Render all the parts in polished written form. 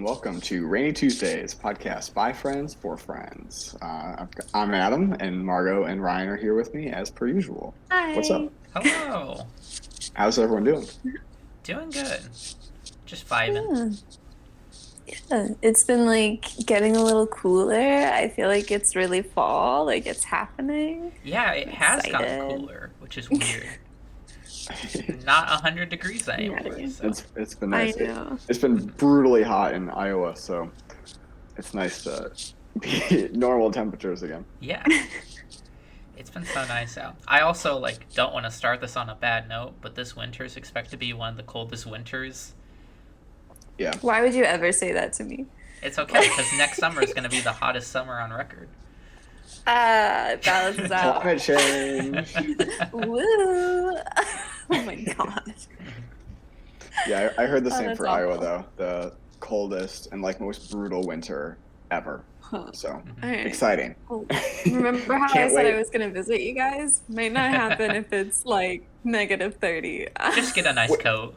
welcome to Rainy Tuesdays podcast by friends for friends. I'm Adam, and Margot and Ryan are here with me as per usual. Hi. What's up? Hello. How's everyone doing? Doing good. Just vibing. Yeah, it's been getting a little cooler. I feel like it's really fall, like it's happening. Yeah, it has gotten Excited. cooler, which is weird. Not 100 degrees anymore. So. It's been nice. I know. It's been brutally hot in Iowa, so it's nice to be normal temperatures again. Yeah. It's been so nice out. I also don't want to start this on a bad note, but this winter is expected to be one of the coldest winters. Yeah. Why would you ever say that to me? It's okay because next summer is going to be the hottest summer on record. It balances out. Climate change. Woo! Oh my god. Yeah, I heard the Oh, same that's for Iowa awful. though. The coldest and most brutal winter ever. Huh. So All right. exciting. Well, remember how I Can't said wait. I was going to visit you guys? Might not happen if it's negative 30. Just get a nice coat.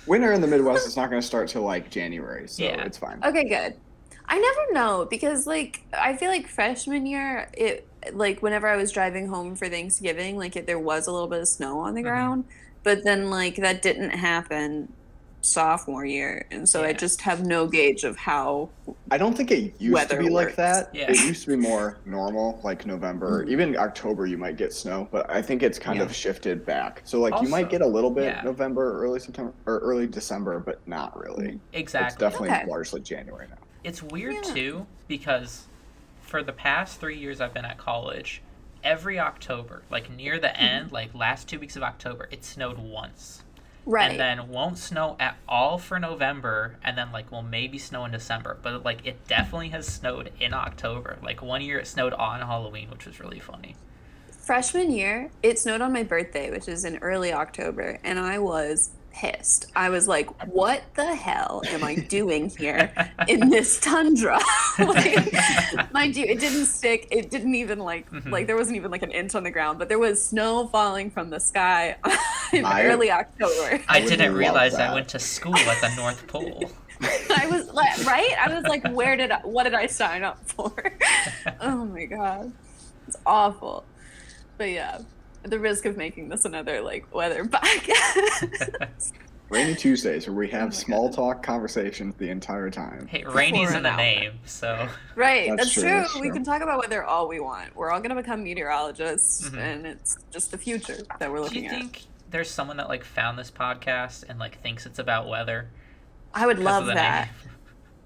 Winter in the Midwest is not going to start till January, so Yeah. it's fine. Okay, good. I never know because I feel like freshman year whenever I was driving home for Thanksgiving, there was a little bit of snow on the ground, but then that didn't happen sophomore year, and so I Yeah. just have no gauge of how. I don't think it used Weather to be like works. that. Yeah. It used to be more normal, November, Mhm. even October you might get snow, but I think it's kind Yeah. of shifted back. So you Also, might get a little bit yeah. November, early September, or early December, but not really. It's Exactly. definitely Okay. largely January now. It's weird Yeah. too because for the past 3 years I've been at college, every October, near the end, last 2 weeks of October, it snowed once. Right. And then won't snow at all for November, and then will maybe snow in December. But it definitely has snowed in October. One year it snowed on Halloween, which was really funny. Freshman year, it snowed on my birthday, which is in early October, and I was pissed. I was like, what the hell am I doing here in this tundra? Mind you, it didn't stick. It didn't even there wasn't even an inch on the ground, but there was snow falling from the sky in early October. I would didn't love realize that. I went to school at the North Pole. I was right? I was like, what did I sign up for? Oh my god. It's awful. But yeah, at the risk of making this another weather podcast. Rainy Tuesdays, where we have my small talk conversations the entire time. Hey, rainy's For in the an hour. name, so Right, That's that's true, true. that's We true. can talk about weather all we want. We're all gonna become meteorologists, Mhm. and it's just the future that we're do looking you at. think there's someone that found this podcast and thinks it's about weather? I would 'Cause love of the that. name?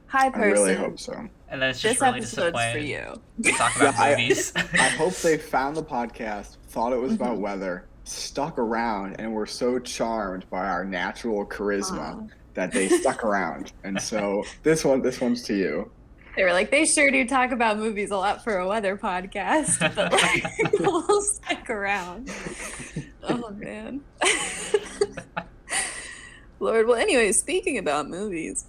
Hi, I person. really hope so. And then it's This just really episode's for disappointing. you. We talk about Yeah, movies. I hope they found the podcast, thought it was about Mhm. weather, stuck around, and were so charmed by our natural charisma Aw. that they stuck around. And so this one's to you. They were like, they sure do talk about movies a lot for a weather podcast, but we'll stick around. Oh man. Lord. Well, anyway, speaking about movies,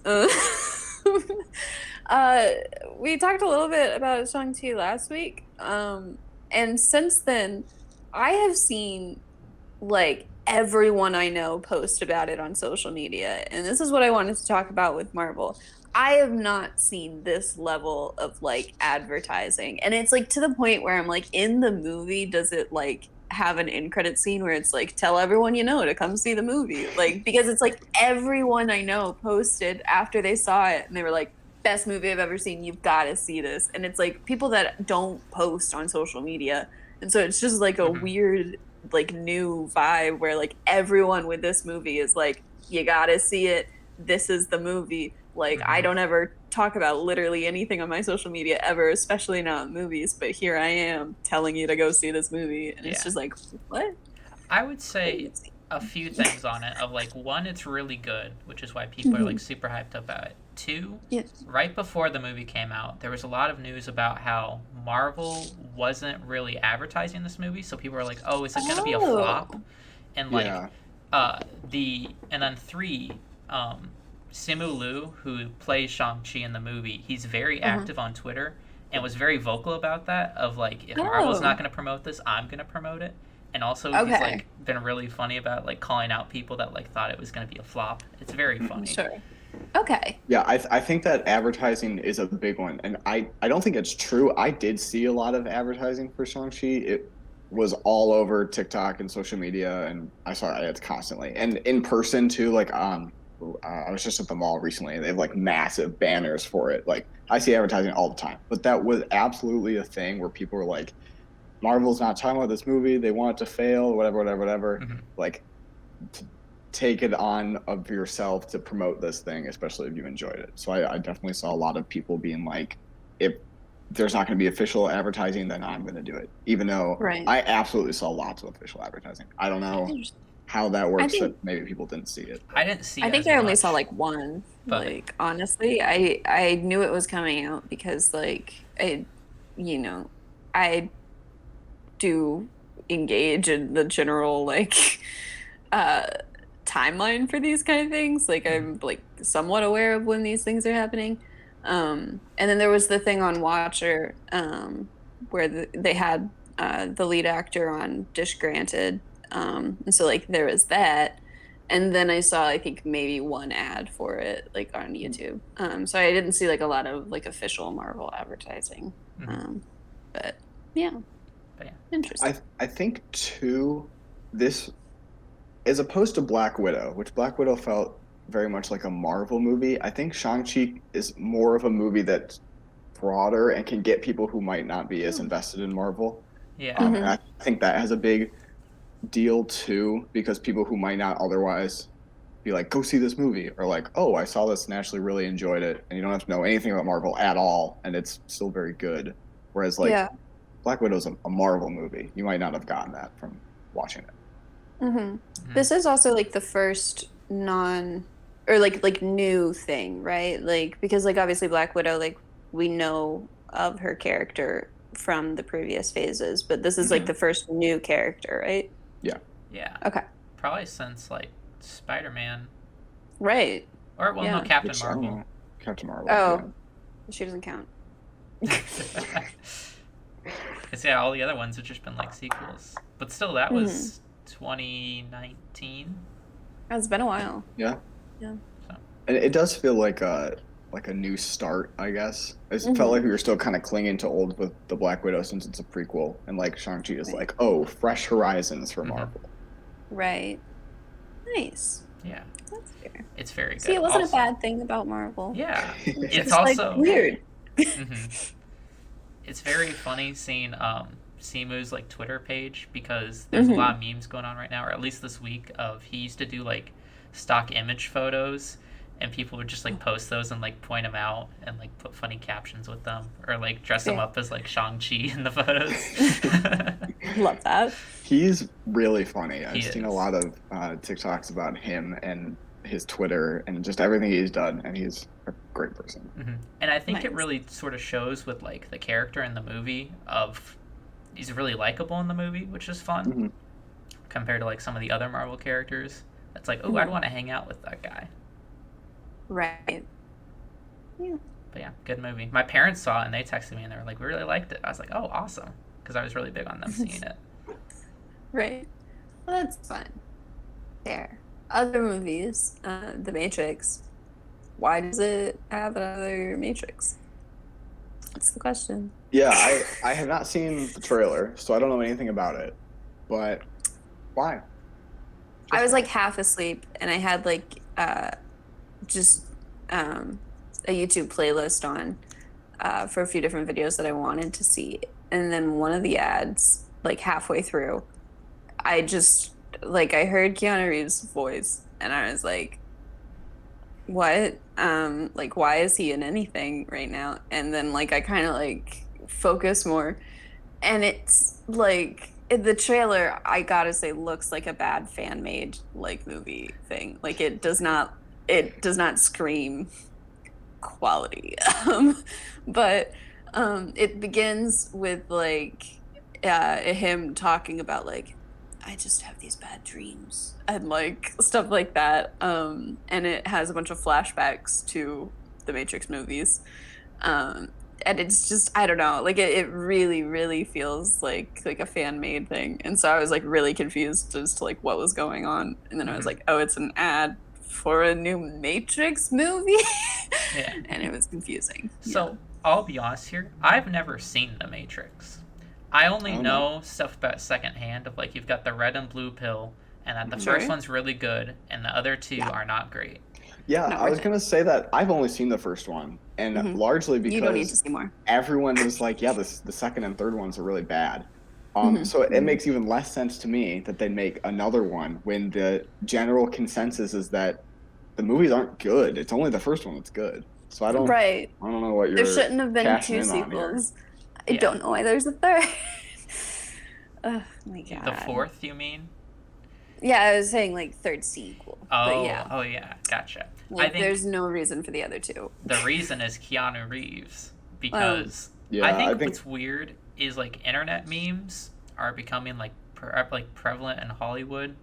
we talked a little bit about Shang-Chi last week, and since then, I have seen everyone I know post about it on social media, and this is what I wanted to talk about with Marvel. I have not seen this level of advertising, and it's to the point where I'm in the movie, does it have an end credit scene where it's tell everyone you know to come see the movie, because it's everyone I know posted after they saw it and they were like, best movie I've ever seen, you've got to see this. And it's people that don't post on social media, and so it's just a Mhm. weird new vibe where everyone with this movie is you gotta see it, this is the movie. I Mhm. don't ever talk about literally anything on my social media ever, especially not movies, but here I am telling you to go see this movie, and it's Yeah. just what? I would say a few things on it. Of one, it's really good, which is why people are super hyped about it. Two, Yeah. right before the movie came out, there was a lot of news about how Marvel wasn't really advertising this movie, so people were like, "Oh, is it gonna be a Oh. flop?" And Yeah. and then three, Simu Liu, who plays Shang-Chi in the movie, he's very active on Twitter and was very vocal about that. Of if Marvel's Oh. not gonna promote this, I'm gonna promote it. And also, Okay. he's been really funny about calling out people that thought it was gonna be a flop. It's very funny. Sure. Okay. Yeah, I think that advertising is a big one, and I don't think it's true. I did see a lot of advertising for Shang-Chi. It was all over TikTok and social media, and I saw ads constantly, and in person too. Like, I was just at the mall recently, and they have like massive banners for it. Like, I see advertising all the time, but that was absolutely a thing where people were like, "Marvel's not talking about this movie. They want it to fail, whatever, whatever, whatever." Mm-hmm. Like, take it on of yourself to promote this thing, especially if you enjoyed it. So I definitely saw a lot of people being like, if there's not going to be official advertising, then I'm going to do it. Even though Right. I absolutely saw lots of official advertising. I don't know how that I works, think that maybe people didn't see it. I didn't see I think as I only saw much, like one. but Like honestly, I knew it was coming out because like you know, I do engage in the general like uh timeline for these kind of things. Like I'm like somewhat aware of when these things are happening. And then there was the thing on Watcher where they had the lead actor on Dish Granted. And so like there was that. And then I saw I think maybe one ad for it like on YouTube. So I didn't see like a lot of like official Marvel advertising. But yeah. but yeah. Interesting. I think too, this as opposed to Black Widow, which Black Widow felt very much like a Marvel movie, I think Shang-Chi is more of a movie that's broader and can get people who might not be as invested in Marvel. Yeah. And I think that has a big deal too, because people who might not otherwise be like, go see this movie, or like, oh, I saw this and actually really enjoyed it, and you don't have to know anything about Marvel at all, and it's still very good. Whereas like Yeah. Black Widow's a Marvel movie. You might not have gotten that from watching it. This is also like the first non or like new thing, right? Like because like obviously Black Widow, like we know of her character from the previous phases, but this is like the first new character, right? Yeah. Yeah. Okay. Probably since like Spider-Man, Right. or well, Yeah. no, Captain Which, I don't Marvel. know. Captain Marvel. Oh. She doesn't count. Because yeah, all the other ones have just been like sequels, but still, that was 2019. It's been a while. Yeah. Yeah. So. And it does feel like a new start, I guess. It felt like we were still kind of clinging to old with the Black Widow since it's a prequel, and like Shang-Chi is like, oh, fresh horizons for Marvel. Right. Nice. Yeah. That's fair. It's very good. See, it wasn't also, a bad thing about Marvel. Yeah. It's It's just, also like, weird. It's very funny seeing Simu's like Twitter page, because there's a lot of memes going on right now, or at least this week, of he used to do like stock image photos, and people would just like post those and like point them out and like put funny captions with them, or like dress him up as like Shang-Chi in the photos. Love that. He's really funny. I've He seen a is. lot of TikToks about him and his Twitter and just everything he's done, and he's a great person. And I think it Nice. really sort of shows with like the character in the movie of he's really likable in the movie, which is fun compared to like some of the other Marvel characters. It's like, oh, I'd want to hang out with that guy. Right. Yeah. But yeah, good movie. My parents saw it and they texted me and they were like, we really liked it. I was like, oh, awesome, because I was really big on them seeing it. Right. Well, that's fun. There. Other movies, The Matrix. Why does it have another Matrix? That's the question. Yeah, I have not seen the trailer, so I don't know anything about it. But why? I was like half asleep, and I had like just a YouTube playlist on for a few different videos that I wanted to see, and then one of the ads, like halfway through, I just like I heard Keanu Reeves' voice, and I was like, "What? Like, why is he in anything right now?" And then like I kind of like focus more, and it's like in the trailer, I gotta say, looks like a bad fan made like movie thing. Like it does not scream quality. But it begins with like him talking about like, I just have these bad dreams and like stuff like that. And it has a bunch of flashbacks to the Matrix movies. And it's just, I don't know, like it really, really feels like a fan made thing. And so I was like really confused as to like what was going on. And then I was like, oh, it's an ad for a new Matrix movie. Yeah. And it was confusing. So I'll be honest here. I've never seen The Matrix. I only know stuff about secondhand of like you've got the red and blue pill, and that the first one's really good, and the other two are not great. Yeah, I was gonna say that I've only seen the first one, and largely because you don't need to see more. Everyone was like, "Yeah, the second and third ones are really bad." So it makes even less sense to me that they make another one when the general consensus is that the movies aren't good. It's only the first one that's good. So I don't know what you're. There shouldn't have been two sequels. I don't know why there's a third. Oh my god. The fourth, you mean? Yeah, I was saying like third sequel. Oh, but yeah, gotcha. Like, I think there's no reason for the other two. The reason is Keanu Reeves, because I think what's weird is like internet memes are becoming like prevalent in Hollywood,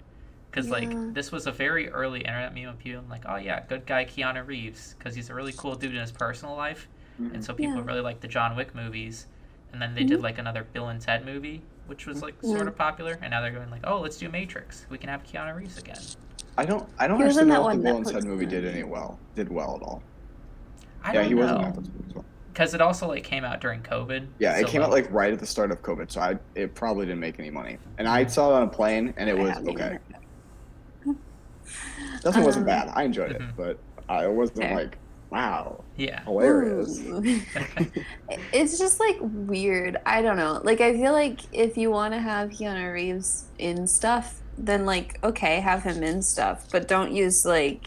because like this was a very early internet meme of people like, oh yeah, good guy Keanu Reeves, because he's a really cool dude in his personal life, and so people really like the John Wick movies, and then they did like another Bill and Ted movie, which was like sort of popular, and now they're going like, oh, let's do Matrix, we can have Keanu Reeves again. I don't understand know if the Bill and Ted movie did well at all. I don't know. He wasn't Netflix as well. Because it also like came out during COVID. Yeah, it came out like right at the start of COVID, so it probably didn't make any money. And I saw it on a plane, and it was okay. Definitely wasn't bad. I enjoyed it, but I wasn't like, wow, hilarious. It's just like weird. I don't know. Like I feel like if you want to have Keanu Reeves in stuff, then like okay, have him in stuff, but don't use like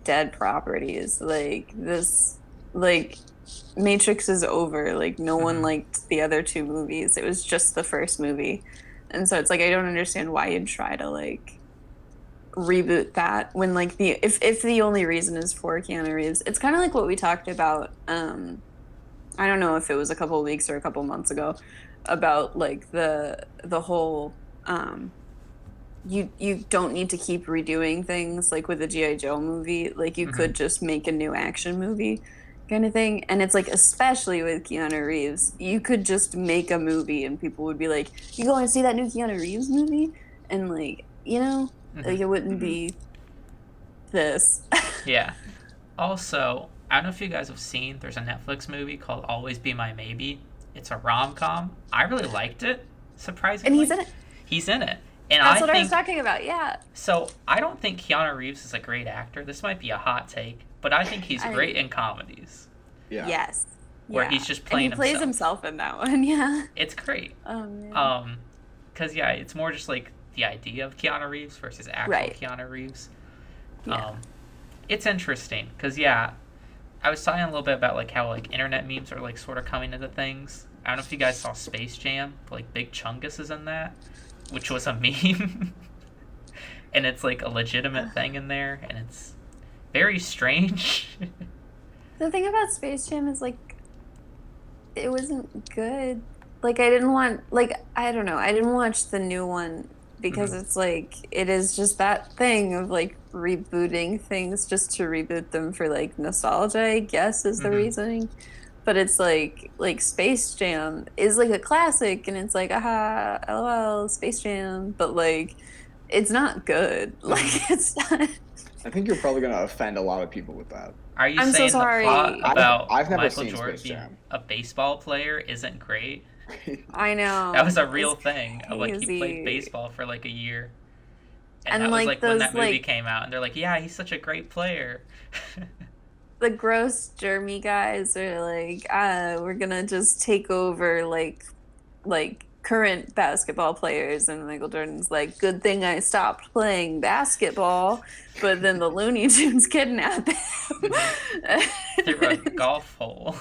dead properties like this. Like Matrix is over. Like no one liked the other two movies. It was just the first movie, and so it's like I don't understand why you'd try to like reboot that when like if the only reason is for Keanu Reeves. It's kind of like what we talked about. I don't know if it was a couple of weeks or a couple of months ago about like the whole. You don't need to keep redoing things like with the G.I. Joe movie. Like you could just make a new action movie kind of thing. And it's like, especially with Keanu Reeves, you could just make a movie and people would be like, you going to see that new Keanu Reeves movie? And like, you know, like it wouldn't be this. Yeah. Also, I don't know if you guys have seen, there's a Netflix movie called Always Be My Maybe. It's a rom-com. I really liked it, surprisingly. And he's in it. He's in it. And That's what I was talking about, yeah. So, I don't think Keanu Reeves is a great actor. This might be a hot take, but I think he's great in comedies. Yeah. Yes. Where he's just playing himself. And he plays himself in that one, yeah. It's great. Oh, man. Because, yeah, it's more just like the idea of Keanu Reeves versus actual Keanu Reeves. Yeah. It's interesting, because, yeah, I was talking a little bit about like how like internet memes are like sort of coming into things. I don't know if you guys saw Space Jam, but, like Big Chungus is in that, which was a meme. And it's like a legitimate thing in there, and it's very strange. The thing about Space Jam is like it wasn't good. Like I didn't want I don't know, I didn't watch the new one because it's like it is just that thing of like rebooting things just to reboot them for like nostalgia, I guess is the reasoning. But it's like Space Jam is like a classic, and it's like aha, lol, Space Jam, but like it's not good. Like it's not. I think you're probably gonna offend a lot of people with that. Are you I'm saying so sorry. the plot about I've never Michael seen Jordan Space being Jam. a baseball player isn't great? I know. That was a real thing. Of, like he crazy. played baseball for like a year. And And, that was like, like when those, that movie like- came out, and they're like, yeah, he's such a great player. The gross germy guys are like, we're gonna just take over like current basketball players, and Michael Jordan's like, good thing I stopped playing basketball, but then the Looney Tunes kidnap him Through a golf hole.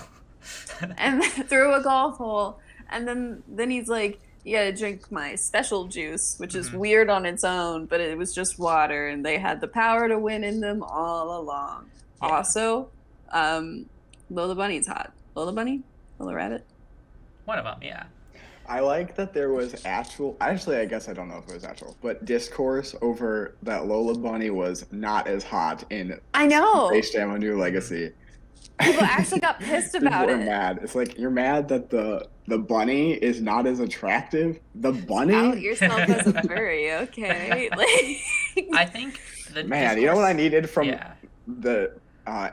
and through a golf hole, and then he's like, you gotta drink my special juice, which is weird on its own, but it was just water, and they had the power to win in them all along. Yeah. Also, Lola Bunny's hot. Lola Bunny? Lola Rabbit? One of them, yeah. I like that there was actually, I guess I don't know if it was actual, but discourse over that Lola Bunny was not as hot in I know. Space Jam: A New Legacy. People actually got pissed about People are it. mad. It's like, you're mad that the bunny is not as attractive? The bunny? Out yourself as a furry, okay? Like, I think the Man, you know what I discourse. needed from Yeah. the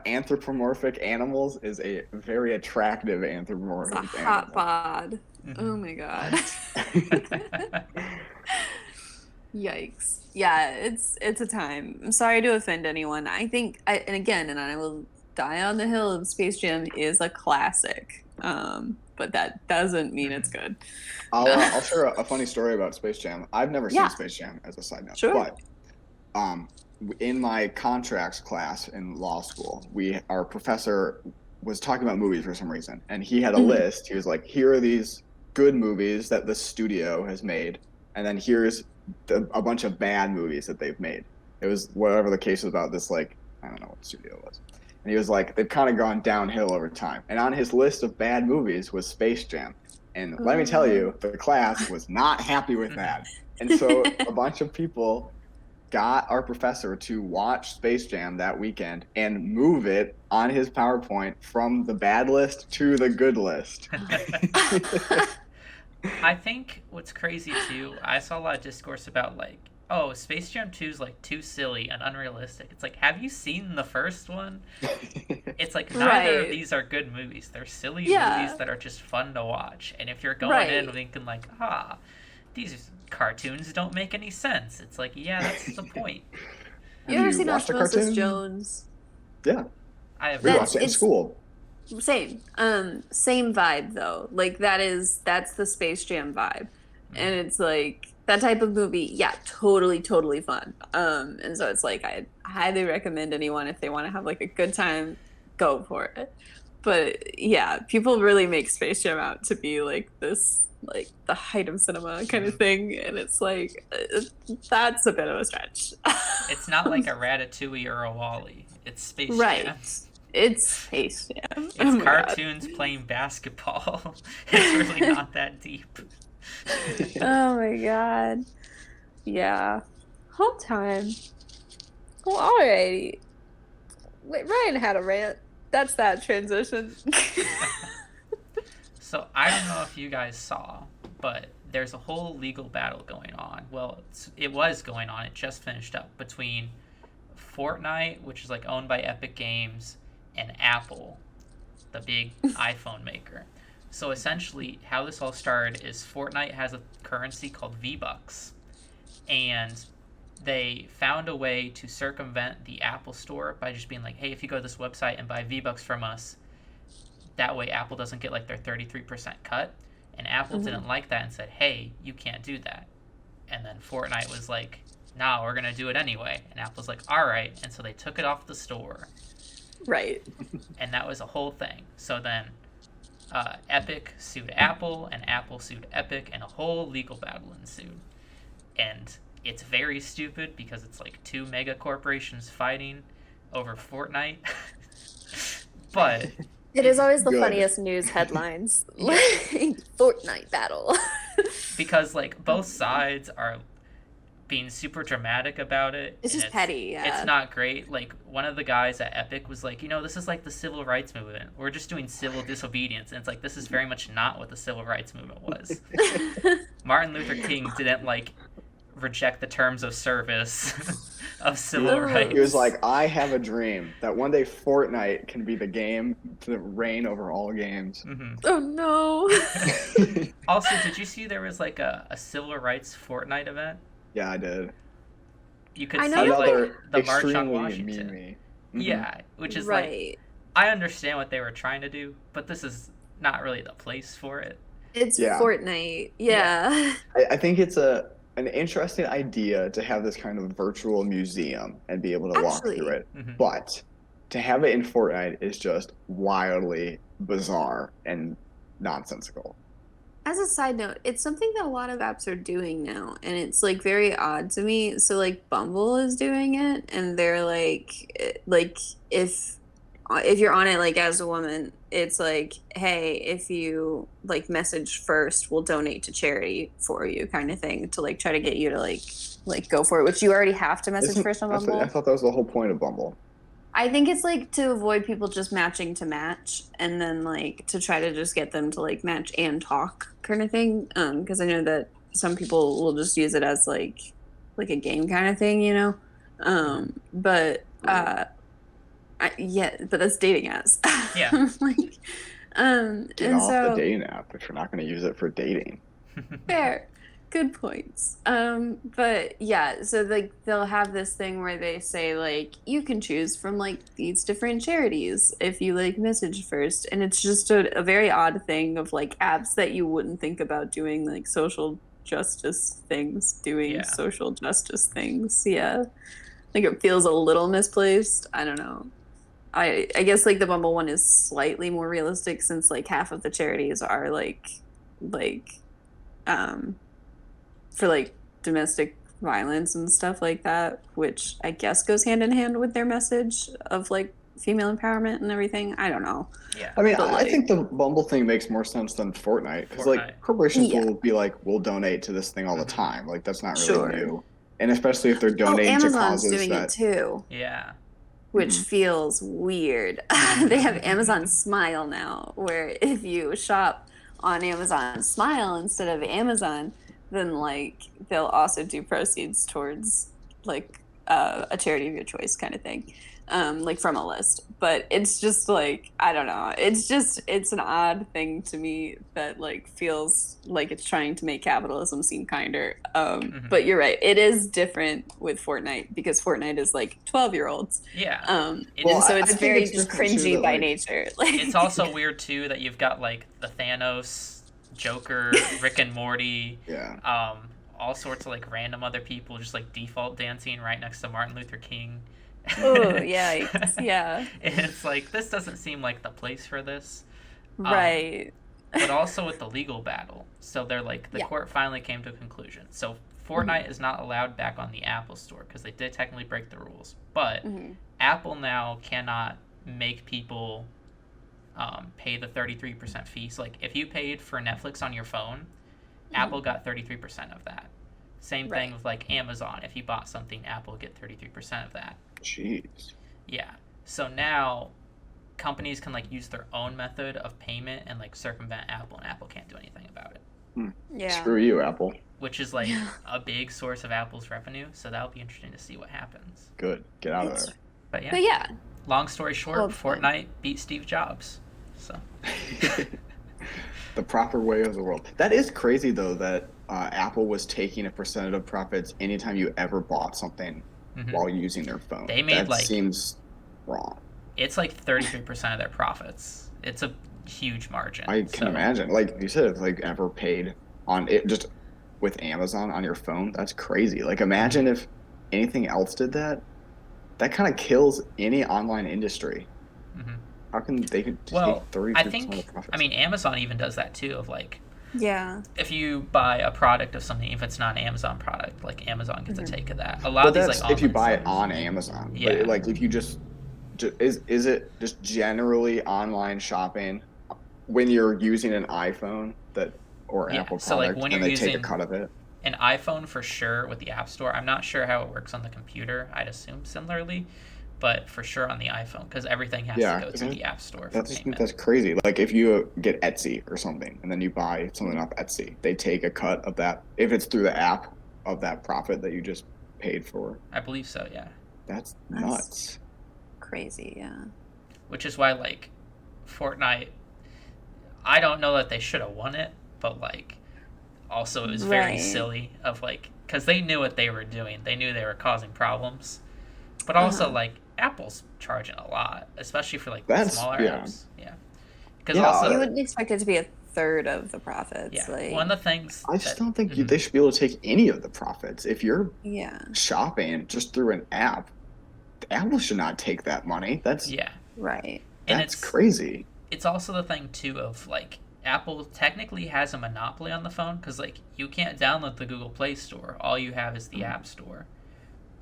anthropomorphic animals is a very attractive It's a anthropomorphic hot animal. bod. Oh Hmm. my god. What? Yikes. Yeah, it's a time. I'm sorry to offend anyone. I think and again, and I will die on the hill of Space Jam is a classic. But that doesn't mean it's Hmm. good. I'll share a funny story about Space Jam. I've never seen Yeah, Space Jam as a side note, sure. but um, in my contracts class in law school, our professor was talking about movies for some reason, and he had a Mhm. list. He was like, "Here are these good movies that the studio has made, and then here's a bunch of bad movies that they've made." It was whatever the case was about. This like I don't know what studio it was, and he was like, "They've kind of gone downhill over time." And on his list of bad movies was Space Jam, and let me tell Oh. you, the class was not happy with that, and so a bunch of people got our professor to watch Space Jam that weekend and move it on his PowerPoint from the bad list to the good list. I think what's crazy too, I saw a lot of discourse about like, oh, Space Jam 2 is like too silly and unrealistic. It's like, have you seen the first one? It's like neither of Right. these are good movies. They're silly movies Yeah. that are just fun to watch. And if you're going in Right. thinking like, these cartoons don't make any sense. It's like, yeah, that's the point. You Have ever you seen watched a Osmosis cartoon? Jones? Yeah, I have we not. watched That's it in it's school. same. Same vibe though. Like that's the Space Jam vibe. And Mhm. it's like that type of movie, yeah, totally fun. And so it's like I highly recommend anyone if they want to have like a good time, go for it. But yeah, people really make Space Jam out to be like this like the height of cinema kind of Mhm. thing, and it's like that's a bit of a stretch. It's not like a Ratatouille or a Wally. It's Space Right. Jam. It's Space Jam. It's Oh my god. cartoons playing basketball. It's really not that deep. Oh my god. Yeah. Whole time. Well, alrighty. Wait, Ryan had a rant. That's that transition. So I don't know if you guys saw, but there's a whole legal battle going on. Well, it was going on. It just finished up between Fortnite, which is like owned by Epic Games, and Apple, the big iPhone maker. So essentially, how this all started is Fortnite has a currency called V-Bucks, and they found a way to circumvent the Apple Store by just being like, hey, if you go to this website and buy V-Bucks from us, that way Apple doesn't get like their 33% cut. And Apple Mhm. didn't like that and said, hey, you can't do that. And then Fortnite was like, nah, we're going to do it anyway. And Apple's like, all right. And so they took it off the store. Right. And that was a whole thing. So then Epic sued Apple, and Apple sued Epic, and a whole legal battle ensued. And it's very stupid because it's like two mega corporations fighting over Fortnite. But It is always the Good. funniest news headlines. Yeah. Like Fortnite battle. because like both sides are being super dramatic about it. It's and just petty, yeah. It's not great. Like one of the guys at Epic was like, this is like the civil rights movement. We're just doing civil disobedience. And it's like, this is very much not what the civil rights movement was. Martin Luther King didn't like reject the terms of service of civil rights. He was like, I have a dream that one day Fortnite can be the game to reign over all games. Mhm. Oh no. Also, did you see there was like a civil rights Fortnite event? Yeah, I did. You could I see know that, like Another the March on extremely Washington. meme-y. Mhm. Yeah, which is like, right. I understand what they were trying to do, but this is not really the place for it. It's Yeah. Fortnite. Yeah. I think it's an interesting idea to have this kind of virtual museum and be able to walk Actually. through it. Mhm. But to have it in Fortnite is just wildly bizarre and nonsensical. As a side note, it's something that a lot of apps are doing now, and it's like very odd to me. So like Bumble is doing it, and they're like if you're on it like as a woman, it's like, hey, if you like message first, we'll donate to charity for you, kind of thing, to like try to get you to like go for it, which you already have to message first on I Bumble. thought that was the whole point of Bumble. I think it's like to avoid people just matching to match, and then like to try to just get them to like match and talk kind of thing. Because I know that some people will just use it as like like a game kind of thing, you know. But yeah, but that's dating apps. Yeah. Like, Get and off the so dating app if you're not going to use it for dating. fair, good points. But yeah, so like they'll have this thing where they say like you can choose from like these different charities if you like message first, and it's just a very odd thing of like apps that you wouldn't think about doing like social justice things, doing Yeah. social justice things. Yeah, like it feels a little misplaced. I don't know. I guess like the Bumble one is slightly more realistic since like half of the charities are like um for like domestic violence and stuff like that, which I guess goes hand in hand with their message of like female empowerment and everything. I don't know. Yeah. I mean, But I think like, the Bumble thing makes more sense than Fortnite because, like, Fortnite. corporations yeah, will be like, we'll donate to this thing all the Mhm. time. Like, that's not really sure. new. And especially if they're Oh, donating to Amazon's causes doing it that. too, Yeah. which Mhm. feels weird. They have Amazon Smile now, where if you shop on Amazon Smile instead of Amazon, then like they'll also do proceeds towards like a charity of your choice kind of thing, like from a list. But it's just like I don't know. It's an odd thing to me that like feels like it's trying to make capitalism seem kinder. Mhm. But you're right. It is different with Fortnite because Fortnite is like 12-year-olds. Yeah. Well, And so I it's think very it's just different too cringy that, by like, nature. Like It's also weird too that you've got like the Thanos, Joker, Rick and Morty, yeah. all sorts of like random other people just like default dancing right next to Martin Luther King. oh yikes, yeah, And it's like this doesn't seem like the place for this. Um, right, but also with the legal battle. So they're like the yeah, court finally came to a conclusion. So hmm Fortnite is not allowed back on the Apple Store because they did technically break the rules. But hmm Apple now cannot make people pay the 33% fee. So like if you paid for Netflix on your phone, hmm Apple got 33% of that. Same thing right. with like Amazon. If you bought something, Apple would get 33% of that. Jeez. Yeah. So now companies can like use their own method of payment and like circumvent Apple, and Apple can't do anything about it. Yeah, Screw you, Apple. Which is like yeah. a big source of Apple's revenue. So that'll be interesting to see what happens. Good. Get out of It's, But yeah, but yeah, long story short, well, fun. Fortnite beat Steve Jobs. So there. The proper way of the world. That is crazy, though, that Apple was taking a percentage of profits anytime you ever bought something mhm. while using their phone. They made That like seems wrong. it's like 33% of their profits. It's a huge margin. I can imagine. Like you said, if like ever paid on it just with Amazon on your phone, that's crazy. Like imagine if anything else did that. That kind of kills any online industry. Mhm. How can they could take Well, I 33% of the think profits? I mean Amazon even does that too. Of like Yeah, if you buy a product of something, if it's not an Amazon product, like Amazon gets a take of that. A lot But of these that's like if you online buy it sellers. on Amazon. Yeah. But like if you is it just generally online shopping when you're using an iPhone that or Yeah. Apple So like product when and you're they take a using cut of it? an iPhone for sure with the App Store. I'm not sure how it works on the computer. I'd assume similarly, but for sure on the iPhone because everything has Yeah, to go to the App Store for I think payment. that's crazy. Like if you get Etsy or something and then you buy something off Etsy, they take a cut of that if it's through the app of that profit that you just paid for. I believe so, yeah. That's that's nuts. crazy. Yeah, Which is why like Fortnite, I don't know that they should have won it, but like also it was very right. silly of like because they knew what they were doing. They knew they were causing problems, but also Uh-huh. like Apple's charging a lot, especially for like That's smaller yeah. apps. Yeah, because Yeah, You also wouldn't expect it to be a third of the profits. yeah, Like, one of the things I just that don't think mhm, they should be able to take any of the profits. If you're yeah, shopping just through an app, Apple should not take that money. yeah, right. and That's crazy. it's also the thing too of like Apple technically has a monopoly on the phone because like you can't download the Google Play Store. All you have is the App Store,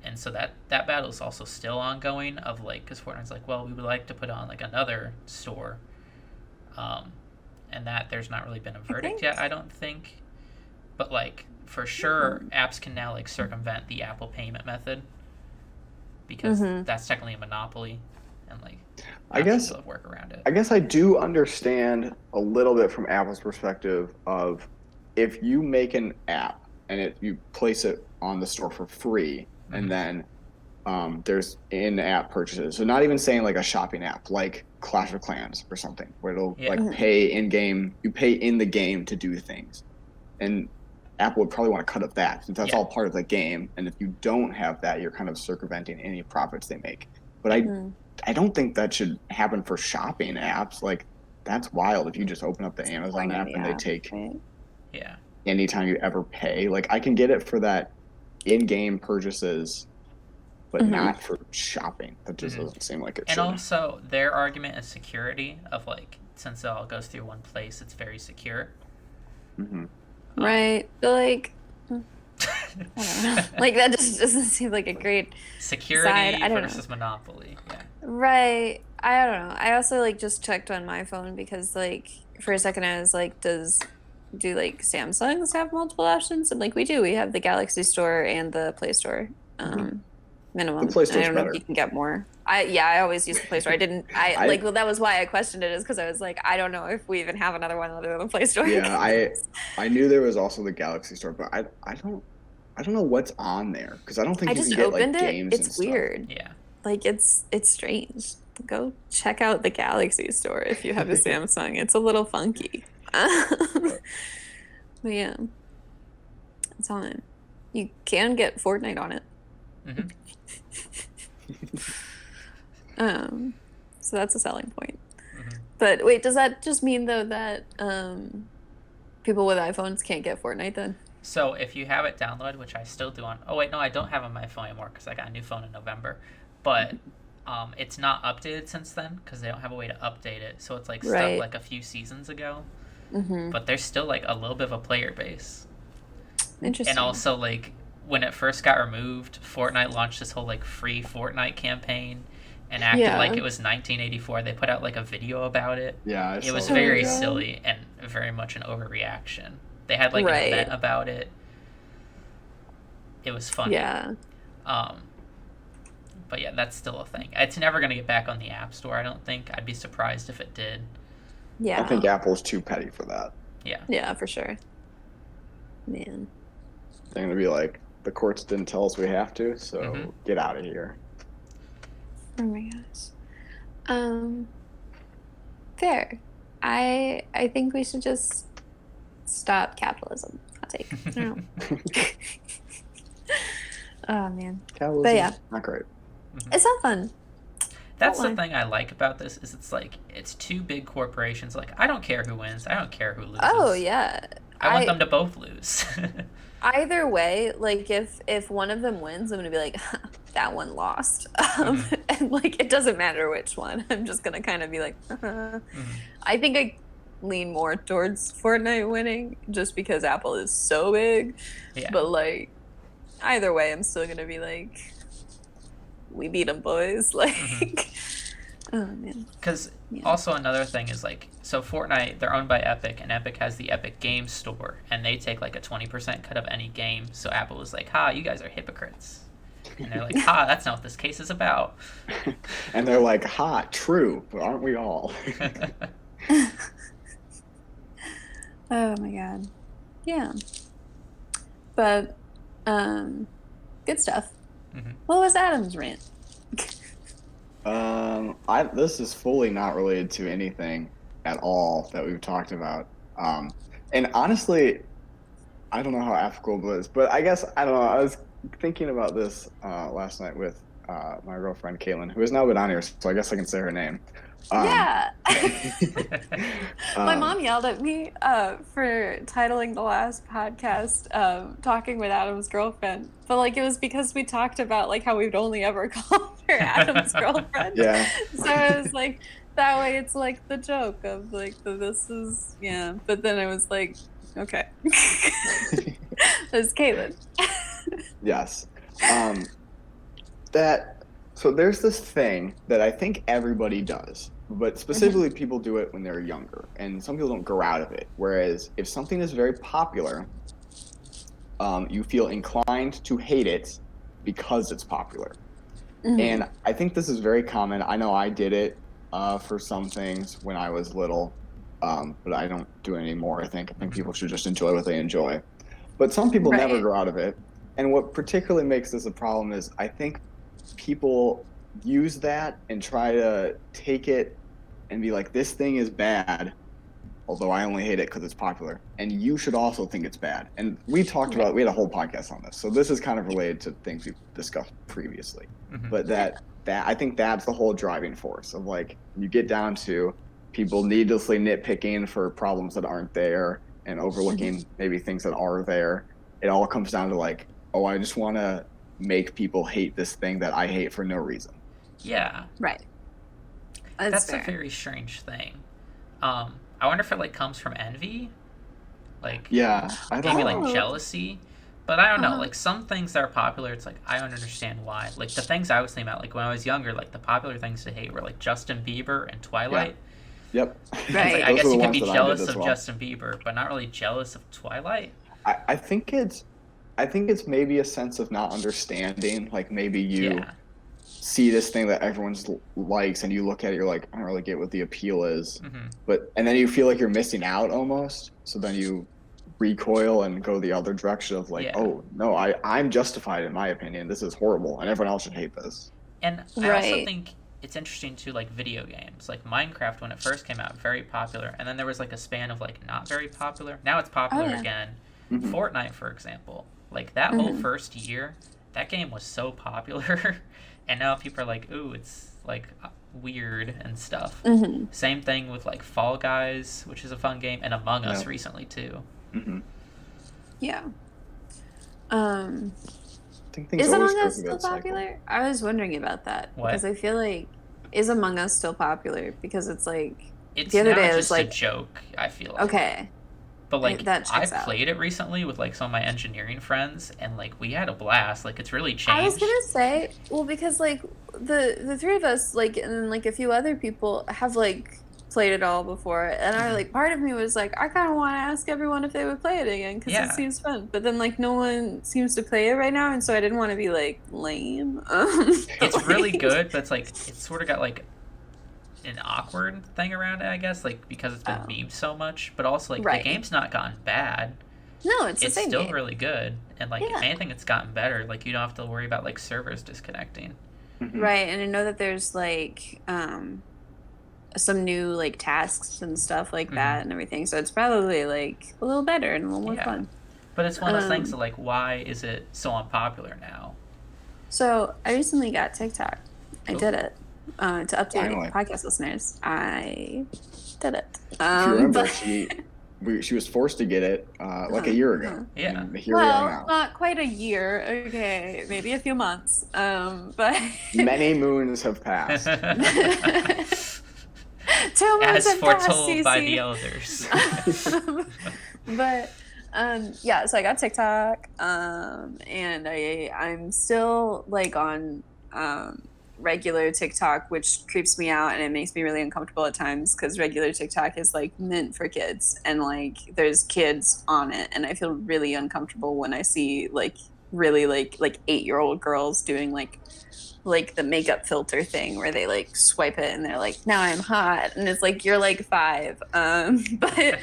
and so that battle is also still ongoing. Of like because Fortnite's like, well, we would like to put on like another store, um, and that there's not really been a I verdict think. yet. I don't think, but like for sure, apps can now like circumvent the Apple payment method because Mm-hmm. that's technically a monopoly, and like I apps guess still have work around it. I guess I do understand a little bit from Apple's perspective of if you make an app and you place it on the store for free, and then there's in-app purchases. So not even saying like a shopping app, like Clash of Clans or something, where it'll like pay in-game. You pay in the game to do things, and Apple would probably want to cut up that since that's all part of the game. And if you don't have that, you're kind of circumventing any profits they make. But I don't think that should happen for shopping apps. Like, that's wild if you just open up the Amazon app and they take anytime you ever pay. Like, I can get it for that in-game purchases, but not for shopping. That just doesn't seem like it should. And also, their argument is security of, like, since it all goes through one place, it's very secure. Right. But, like, I don't know. Like, that just doesn't seem like a great security side. versus monopoly. Yeah. Right. I don't know. I also, like, just checked on my phone because, like, for a second I was like, do like Samsungs have multiple options? And like we do. We have the Galaxy Store and the Play Store. Minimum. The Play Store's I don't know better. if you can get more. I always use the Play Store. Well, that was why I questioned it, is because I was like, I don't know if we even have another one other than the Play Store. Yeah, I knew there was also the Galaxy Store, but I don't know what's on there because I don't think you can get like games. It's weird. Yeah. Like it's strange. Go check out the Galaxy Store if you have a Samsung. It's a little funky. But yeah, it's on. You can get Fortnite on it. So that's a selling point. But wait, does that just mean though that people with iPhones can't get Fortnite then? So if you have it downloaded, which I still do on... Oh, wait, no, I don't have it on my phone anymore because I got a new phone in November. But it's not updated since then because they don't have a way to update it. So it's like stuck like a few seasons ago. But there's still like a little bit of a player base. Interesting. And also like when it first got removed, Fortnite launched this whole like free Fortnite campaign and acted like it was 1984. They put out like a video about it. Yeah, it was very silly and very much an overreaction. They had like an event about it. It was funny. Yeah. But yeah, that's still a thing. It's never going to get back on the App Store, I don't think. I'd be surprised if it did. Yeah. I think Apple's too petty for that. Yeah. Yeah, for sure. Man. They're going to be like, the courts didn't tell us we have to, so get out of here. Oh my gosh. Fair. I think we should just stop capitalism. I'll take. I don't know. Oh man. Capitalism, but yeah, not great. It's not fun. That's the thing I like about this is it's like it's two big corporations. Like I don't care who wins. I don't care who loses. Oh yeah. I want them to both lose. Either way, like if one of them wins, I'm gonna be like, that one lost, and like it doesn't matter which one. I'm just gonna kind of be like, I think I lean more towards Fortnite winning just because Apple is so big. Yeah. But like, either way, I'm still gonna be like, we beat them, boys. Like, oh man. Because also another thing is like, so Fortnite, they're owned by Epic, and Epic has the Epic Games Store, and they take like a 20% cut of any game. So Apple was like, ha, you guys are hypocrites. And they're like, ha, that's not what this case is about. And they're like, ha, true, but aren't we all? Oh my god. Yeah. But, good stuff. What was Adam's rant? This is fully not related to anything at all that we've talked about. And honestly, I don't know how applicable it is, but I guess, I don't know, I was thinking about this last night with my girlfriend, Caitlin, who has now been on here, so I guess I can say her name. Yeah. My mom yelled at me for titling the last podcast Talking with Adam's Girlfriend. But like it was because we talked about like how we'd only ever called her Adam's girlfriend. Yeah. So I was like, that way it's like the joke of like this is But then I was like, okay. It's Caitlin. Yes. So there's this thing that I think everybody does, but specifically people do it when they're younger, and some people don't grow out of it. Whereas if something is very popular, you feel inclined to hate it because it's popular. And I think this is very common. I know I did it for some things when I was little, but I don't do it anymore. I think people should just enjoy what they enjoy. But some people never Right. grow out of it. And what particularly makes this a problem is I think people use that and try to take it and be like, this thing is bad, although I only hate it because it's popular. And you should also think it's bad. And we talked Right. about, we had a whole podcast on this. So this is kind of related to things we've discussed previously. But that I think that's the whole driving force of like, you get down to people needlessly nitpicking for problems that aren't there and overlooking maybe things that are there. It all comes down to like, oh, I just want to make people hate this thing that I hate for no reason. Yeah. Right. That's fair. a very strange thing. I wonder if it like comes from envy, like Yeah, I don't maybe know. like jealousy. But I don't know. Uh-huh. Like some things that are popular, it's like I don't understand why. Like the things I was thinking about, like when I was younger, like the popular things to hate were like Justin Bieber and Twilight. Yep. It's Right. like I Those guess are the you can ones be that I did jealous as of well. Justin Bieber, but not really jealous of Twilight. I think it's maybe a sense of not understanding. Like maybe you Yeah. see this thing that everyone's likes and you look at it, you're like, I don't really get what the appeal is. And then you feel like you're missing out almost. So then you recoil and go the other direction of like, Yeah. oh no, I'm justified in my opinion. This is horrible and everyone else should hate this. And I also Right. think it's interesting too, like video games, like Minecraft when it first came out, very popular, and then there was like a span of like not very popular. Now it's popular yeah. again. Mhm. Fortnite, for example, like that whole first year, that game was so popular, and now people are like, ooh, it's like weird and stuff. Same thing with like Fall Guys, which is a fun game, and Among Us Yeah. recently too. Mhm. Yeah. I think things Is always Among go Us through still that cycle. popular? I was wondering about that What? because I feel like is Among Us still popular? Because it's like It's the other now day I just was like, a joke, I feel like. okay, But like that I checks out. played it recently with like some of my engineering friends, and like we had a blast. Like it's really changed. I was gonna say, well, because like the three of us, like, and then like a few other people have like played it all before, and I like part of me was like, I kind of want to ask everyone if they would play it again because Yeah. it seems fun. But then like no one seems to play it right now, and so I didn't want to be like lame. It's really good, but it's like it's sort of got like an awkward thing around it, I guess, like because it's been Oh. memed so much. But also like Right. the game's not gotten bad. No, it's the It's same still game. really good, and like Yeah. if anything, it's gotten better. Like you don't have to worry about like servers disconnecting. Mhm. Right, and I know that there's like some new like tasks and stuff like that and everything. So it's probably like a little better and a little more Yeah. fun. But it's one of those things that like, why is it so unpopular now? So I recently got TikTok. I Cool. did it to update Finally. podcast listeners. I did it. If you remember, but- she was forced to get it like a year ago. Yeah. And here we are well, now. not quite a year. Okay, maybe a few months. But Many moons have passed. 2 months As have passed, foretold by the Cece. elders. But yeah, so I got TikTok, and I'm still like on regular TikTok, which creeps me out and it makes me really uncomfortable at times because regular TikTok is like meant for kids and like there's kids on it, and I feel really uncomfortable when I see like really like 8-year-old girls doing like the makeup filter thing where they like swipe it and they're like, now I'm hot, and it's like you're like 5. But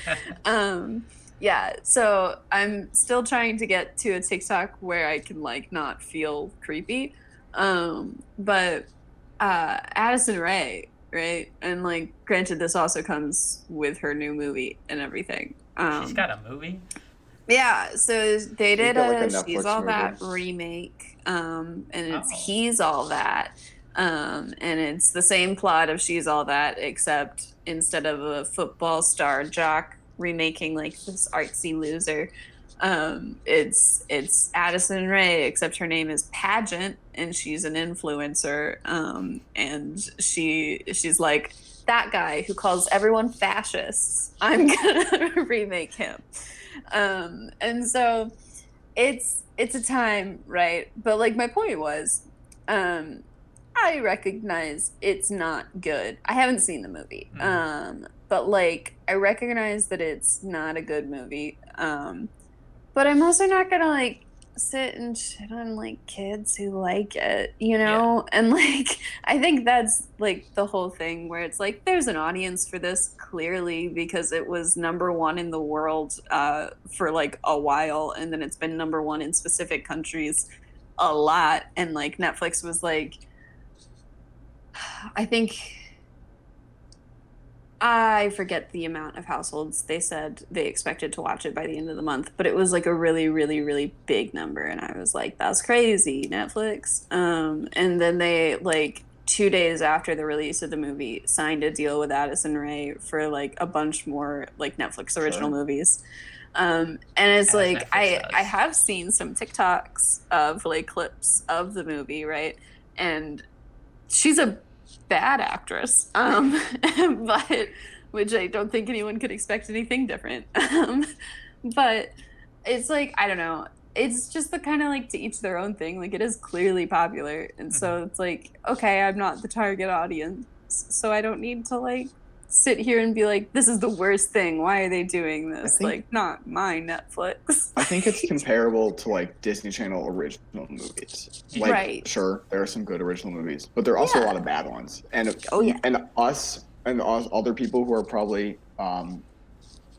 yeah, so I'm still trying to get to a TikTok where I can like not feel creepy. But Addison Rae, right? And like granted this also comes with her new movie and everything. She's got a movie. Yeah, so they did got, like, a a Netflix She's All movie. That remake, and it's Oh. He's All That, and it's the same plot of She's All That, except instead of a football star jock remaking like this artsy loser, it's Addison Rae, except her name is Pageant, and she's an influencer, and she's like, that guy who calls everyone fascists, I'm gonna remake him. And so it's a time, right? But like my point was, I recognize it's not good. I haven't seen the movie. But like I recognize that it's not a good movie. But I'm also not gonna like sit and shit on like kids who like it, you know? And like I think that's like the whole thing where it's like there's an audience for this clearly because it was number one in the world for like a while, and then it's been number one in specific countries a lot, and like Netflix was like, I think I forget the amount of households they said they expected to watch it by the end of the month, but it was like a really, really, really big number. And I was like, that's crazy, Netflix. And then they, like, 2 days after the release of the movie, signed a deal with Addison Rae for like a bunch more like Netflix original movies. And it's As like Netflix I does. have seen some TikToks of like clips of the movie, right? And she's a bad actress, but which I don't think anyone could expect anything different. But it's like I don't know. It's just the kind of like to each their own thing. Like it is clearly popular, and so it's like okay, I'm not the target audience, so I don't need to like sit here and be like, this is the worst thing. Why are they doing this? Like not my Netflix. I think it's comparable to like Disney Channel original movies. Like, right. sure, there are some good original movies, but there are also a lot of bad ones. And and us other people who are probably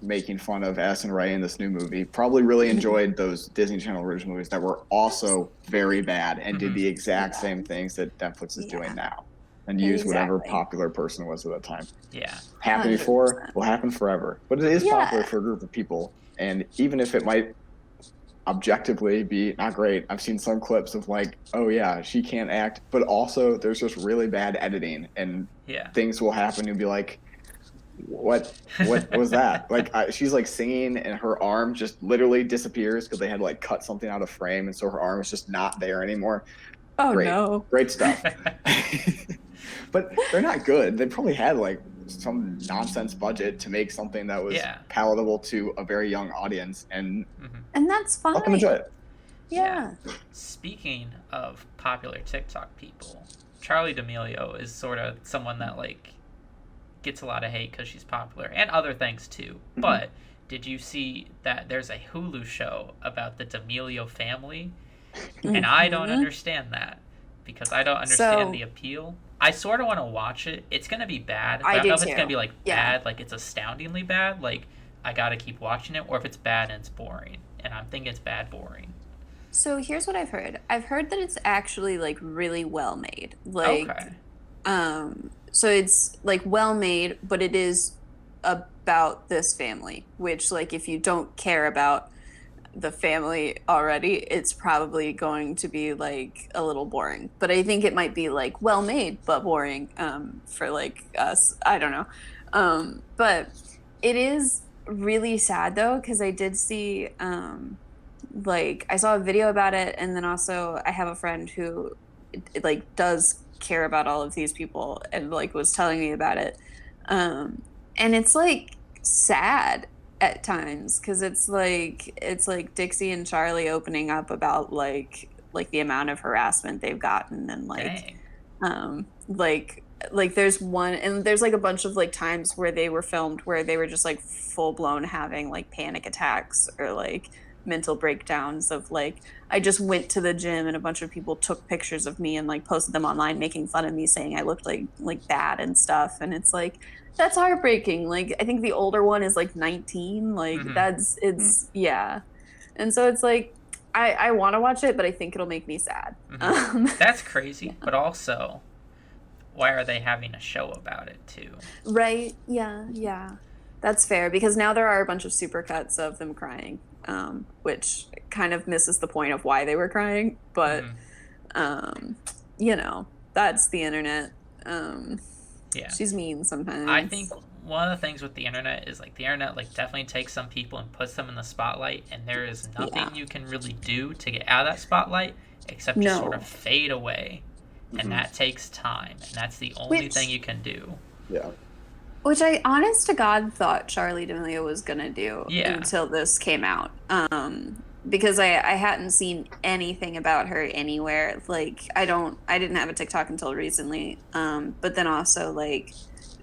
making fun of Addison Rae in this new movie probably really enjoyed those Disney Channel original movies that were also very bad and did the exact same things that Netflix is doing now. And use whatever popular person was at the time. Yeah. Happened before, will happen forever. But it is popular for a group of people. And even if it might objectively be not great, I've seen some clips of like, oh yeah, she can't act, but also there's just really bad editing and things will happen. You'll be like, what was that? Like she's like singing and her arm just literally disappears because they had to like cut something out of frame, and so her arm is just not there anymore. Oh no. Great stuff. But they're not good. They probably had like some nonsense budget to make something that was palatable to a very young audience, and that's fine. Let them enjoy it. Yeah. Speaking of popular TikTok people, Charlie D'Amelio is sort of someone that like gets a lot of hate because she's popular and other things too. But did you see that there's a Hulu show about the D'Amelio family? And I don't understand that because I don't understand the appeal. I sort of want to watch it. It's going to be bad. But I don't know if it's going to be like bad, like it's astoundingly bad, like I got to keep watching it, or if it's bad and it's boring. And I'm thinking it's bad boring. So here's what I've heard. I've heard that it's actually like really well made. Like so it's like well made, but it is about this family, which like if you don't care about the family already, it's probably going to be like a little boring. But I think it might be like well made but boring for like us. I don't know. But it is really sad though, because I did see like I saw a video about it, and then also I have a friend who like does care about all of these people and like was telling me about it. And it's like sad at times because it's like Dixie and Charlie opening up about like the amount of harassment they've gotten, and like there's one, and there's like a bunch of like times where they were filmed where they were just like full blown having like panic attacks or like mental breakdowns of like I just went to the gym and a bunch of people took pictures of me and like posted them online making fun of me saying I looked like bad and stuff, and it's like that's heartbreaking. Like I think the older one is like 19. Like and so it's like I want to watch it, but I think it'll make me sad. That's crazy. But also, why are they having a show about it too? Right? Yeah. That's fair, because now there are a bunch of supercuts of them crying, which kind of misses the point of why they were crying. But you know, that's the internet. She's mean sometimes. I think one of the things with the internet is like the internet like definitely takes some people and puts them in the spotlight, and there is nothing you can really do to get out of that spotlight except just sort of fade away. And that takes time, and that's the only thing you can do. Yeah. Which I, honest to God, thought Charlie D'Amelio was gonna do until this came out. Because I hadn't seen anything about her anywhere. Like I didn't have a TikTok until recently. But then also like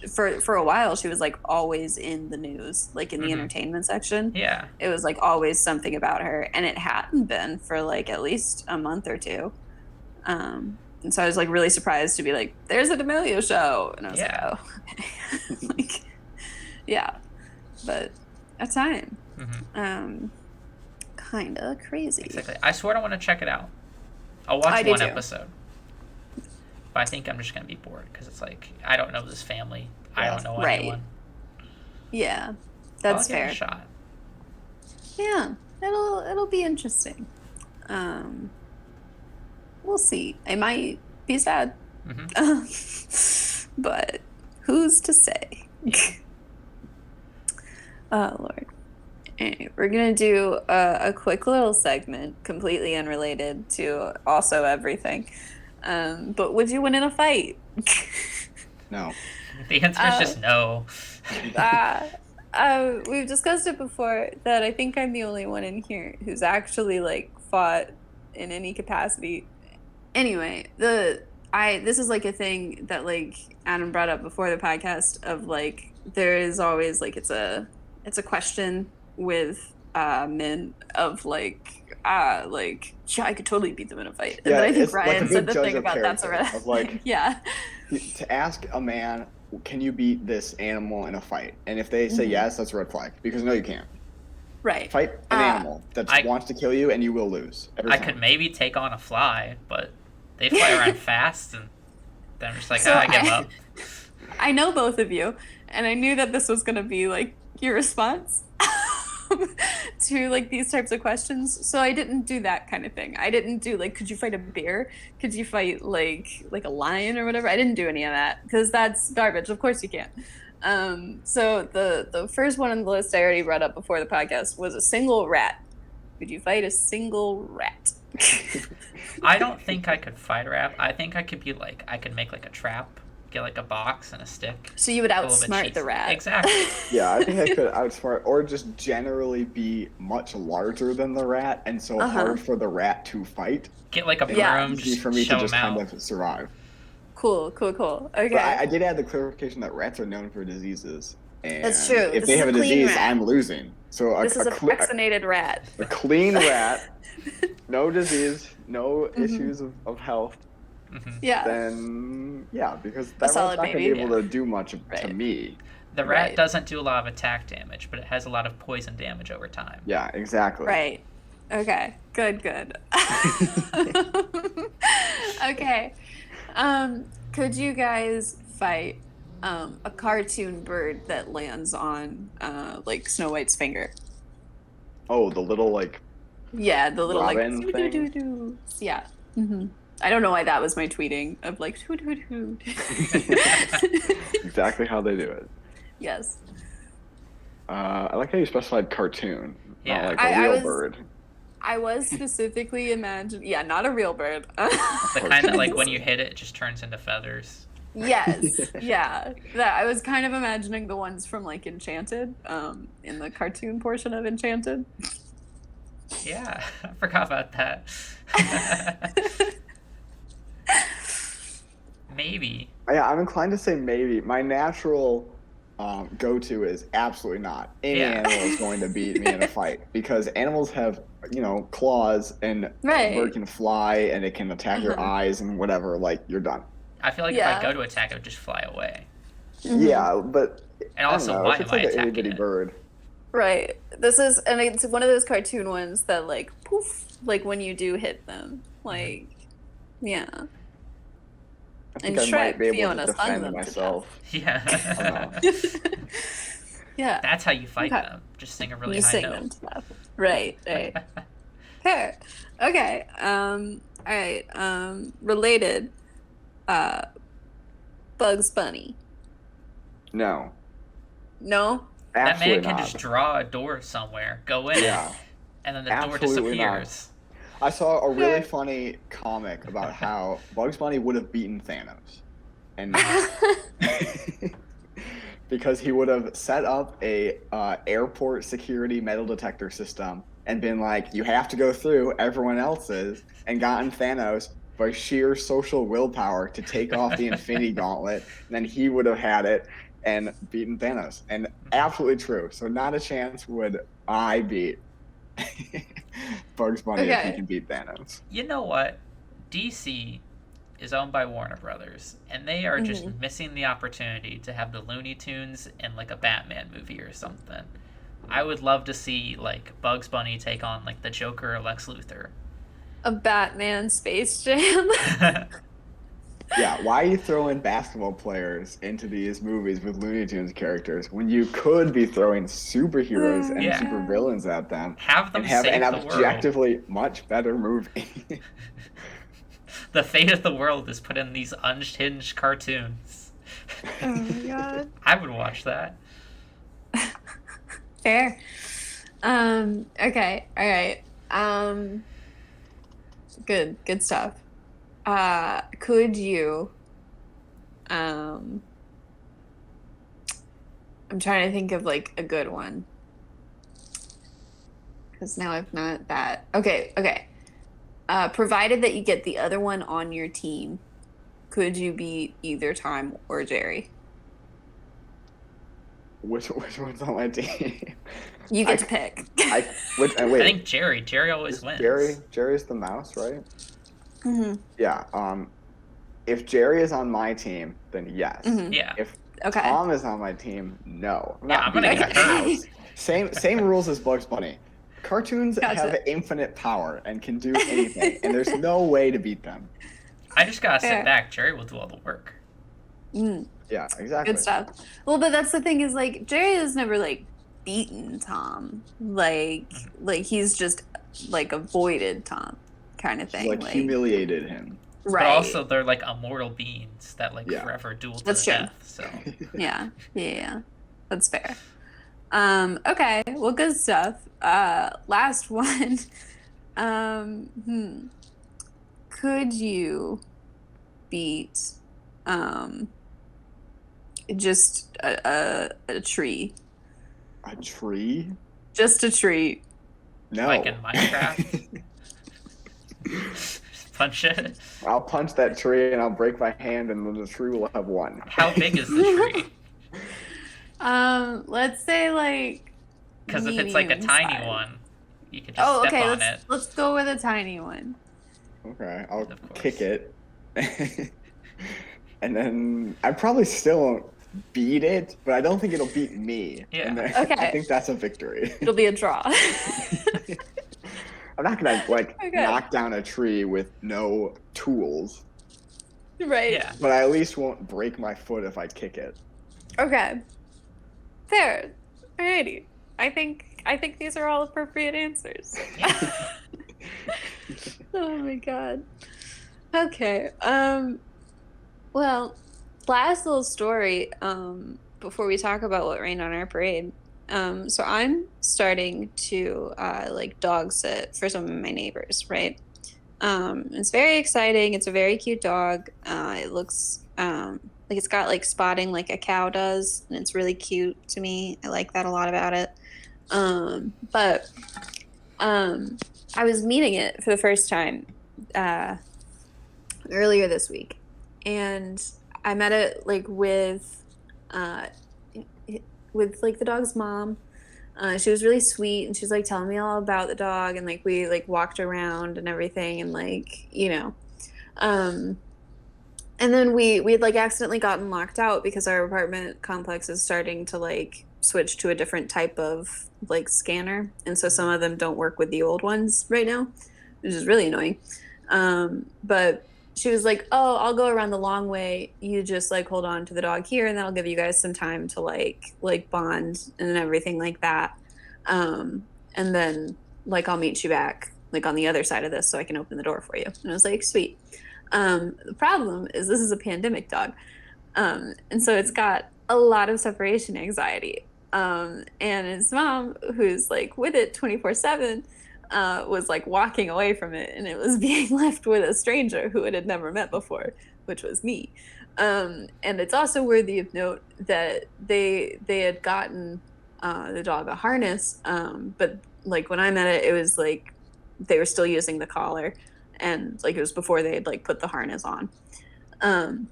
for a while she was like always in the news, like in the entertainment section. Yeah. It was like always something about her, and it hadn't been for like at least a month or two. And so I was like really surprised to be like, there's a D'Amelio show, and I was like, oh, okay. Like, yeah, but a time. Kind of crazy. Exactly. I swear I want to check it out. I'll watch one episode. But I think I'm just going to be bored because it's like, I don't know this family. I don't know anyone. Yeah, that's fair. Give it a shot. Yeah, it'll be interesting. We'll see. I might be sad. But who's to say? Oh, Lord. Anyway, we're going to do a quick little segment, completely unrelated to also everything. But would you win in a fight? No. The answer is just no. We've discussed it before that I think I'm the only one in here who's actually like fought in any capacity. Anyway, this is like a thing that like Adam brought up before the podcast of like there is always like it's a question with men of like yeah, I could totally beat them in a fight. And Yeah, then I think it's Ryan like said the thing about that's a red. Of like, yeah. To ask a man, can you beat this animal in a fight? And if they say yes, that's a red flag. Because no, you can't. Right. Fight an animal that wants to kill you, and you will lose. I could maybe take on a fly, but they fly around fast, and then I'm just like, So I give up. I know both of you, and I knew that this was going to be like your response to like these types of questions. So I didn't do that kind of thing. I didn't do like, could you fight a bear? Could you fight like a lion or whatever? I didn't do any of that because that's garbage. Of course you can't. So the first one on the list I already brought up before the podcast was a single rat. Could you fight a single rat? I don't think I could fight a rat. I think I could be like, I could make like a trap, get like a box and a stick. So you would outsmart the rat. Exactly. Yeah, I think I could outsmart, or just generally be much larger than the rat, and so hard for the rat to fight. Get like a broom, easy for me to just kind of survive. Cool. Okay. But I did add the clarification that rats are known for diseases. And that's true. If they have a disease, I'm losing. So this is a vaccinated rat. A clean rat, no disease, no issues of health. Yeah. Then because that rat's not going to be able to do much to me. The rat doesn't do a lot of attack damage, but it has a lot of poison damage over time. Yeah, exactly. Right. Okay. Good. Okay. Could you guys fight a cartoon bird that lands on like Snow White's finger? Oh, the little like. Yeah, the little Robin like. thing? Yeah. I don't know why that was my tweeting of like hoot. Exactly how they do it. Yes. I like how you specified cartoon, not like a real bird. I was specifically imagining, not a real bird. The kind that like when you hit it, it just turns into feathers. Yes, yeah. That I was kind of imagining the ones from like Enchanted, in the cartoon portion of Enchanted. Yeah, I forgot about that. Maybe. Yeah, I'm inclined to say maybe. My natural go-to is absolutely not. Any animal is going to beat me in a fight because animals have, claws and a bird can fly and it can attack your eyes and whatever. Like you're done. I feel like if I go to attack, it would just fly away. Yeah, but and also, why am I attacking it? Bird. Right. It's one of those cartoon ones that like poof, like when you do hit them, like yeah. I think I might be able to defend myself. Yeah. Yeah. That's how you fight them. Just sing a really high note. Them to death. Right. Fair. Okay. All right. Related. Bugs Bunny. No. No? That man Absolutely can not. just draw a door somewhere, go in, and then the door Absolutely disappears. I saw a really funny comic about how Bugs Bunny would have beaten Thanos. And because he would have set up a airport security metal detector system and been like, you have to go through everyone else's, and gotten Thanos by sheer social willpower to take off the Infinity Gauntlet, and then he would have had it, and beaten Thanos. And absolutely true. So not a chance would I beat Bugs Bunny if he Okay. can beat Thanos. You know what? DC is owned by Warner Brothers, and they are just missing the opportunity to have the Looney Tunes in like a Batman movie or something. I would love to see like Bugs Bunny take on like the Joker or Lex Luthor. A Batman Space Jam. Yeah, why are you throwing basketball players into these movies with Looney Tunes characters when you could be throwing superheroes and Yeah. supervillains at them Have them and have save an the world. objectively much better movie? The fate of the world is put in these unhinged cartoons. Oh my god. I would watch that. Fair. Okay. All right. Good stuff. Could you I'm trying to think of like a good one. Because now I've not that. Okay. Provided that you get the other one on your team, could you beat either Tom or Jerry? Which one's on my team? You get to pick. Wait. I think Jerry always wins. Jerry's the mouse, right? Mm-hmm. Yeah. If Jerry is on my team, then yes. Mm-hmm. Yeah. If Okay. Tom is on my team, no. I'm gonna get hurt. Same rules as Bugs Bunny. Cartoons Gotcha. have infinite power and can do anything, and there's no way to beat them. I just gotta Fair. sit back. Jerry will do all the work. Mm, Yeah, exactly. good stuff. Well, but that's the thing is like Jerry has never like beaten Tom. Like he's just like avoided Tom kind of thing. Like humiliated him. Right. But also they're like immortal beings that like Yeah. forever duel to That's the true. death. So Yeah. That's fair. Okay. Well, good stuff. Last one. Could you beat just a tree? A tree? Just a tree. No. like in Minecraft. Punch it. I'll punch that tree and I'll break my hand, and then the tree will have won. How big is the tree? Let's say like. Because if it's like a medium tiny size. one, you could just step on it. Let's go with a tiny one. Okay, I'll Of course. kick it. And then I probably still won't beat it, but I don't think it'll beat me. Yeah. And then Okay. I think that's a victory. It'll be a draw. I'm not gonna like Okay. knock down a tree with no tools, Right. Yeah. but I at least won't break my foot if I kick it. Okay. Fair. Alrighty. I think these are all appropriate answers. Yeah. Oh my god. Okay. Well, last little story, before we talk about what rained on our parade. So I'm starting to like dog sit for some of my neighbors, right? It's very exciting. It's a very cute dog. It looks like it's got like spotting like a cow does, and it's really cute to me. I like that a lot about it. But I was meeting it for the first time earlier this week, and I met it like with like the dog's mom. She was really sweet, and she was like telling me all about the dog, and like we like walked around and everything, and like and then we'd like accidentally gotten locked out because our apartment complex is starting to like switch to a different type of like scanner, and so some of them don't work with the old ones right now, which is really annoying. But she was like, oh, I'll go around the long way, you just like hold on to the dog here, and that'll give you guys some time to like bond and everything like that, and then like I'll meet you back like on the other side of this so I can open the door for you. And I was like, sweet. The problem is this is a pandemic dog, and so it's got a lot of separation anxiety, and his mom, who's like with it 24/7, was like walking away from it, and it was being left with a stranger who it had never met before, which was me. And it's also worthy of note that they had gotten the dog a harness, but like when I met it, it was like they were still using the collar, and like it was before they had like put the harness on. And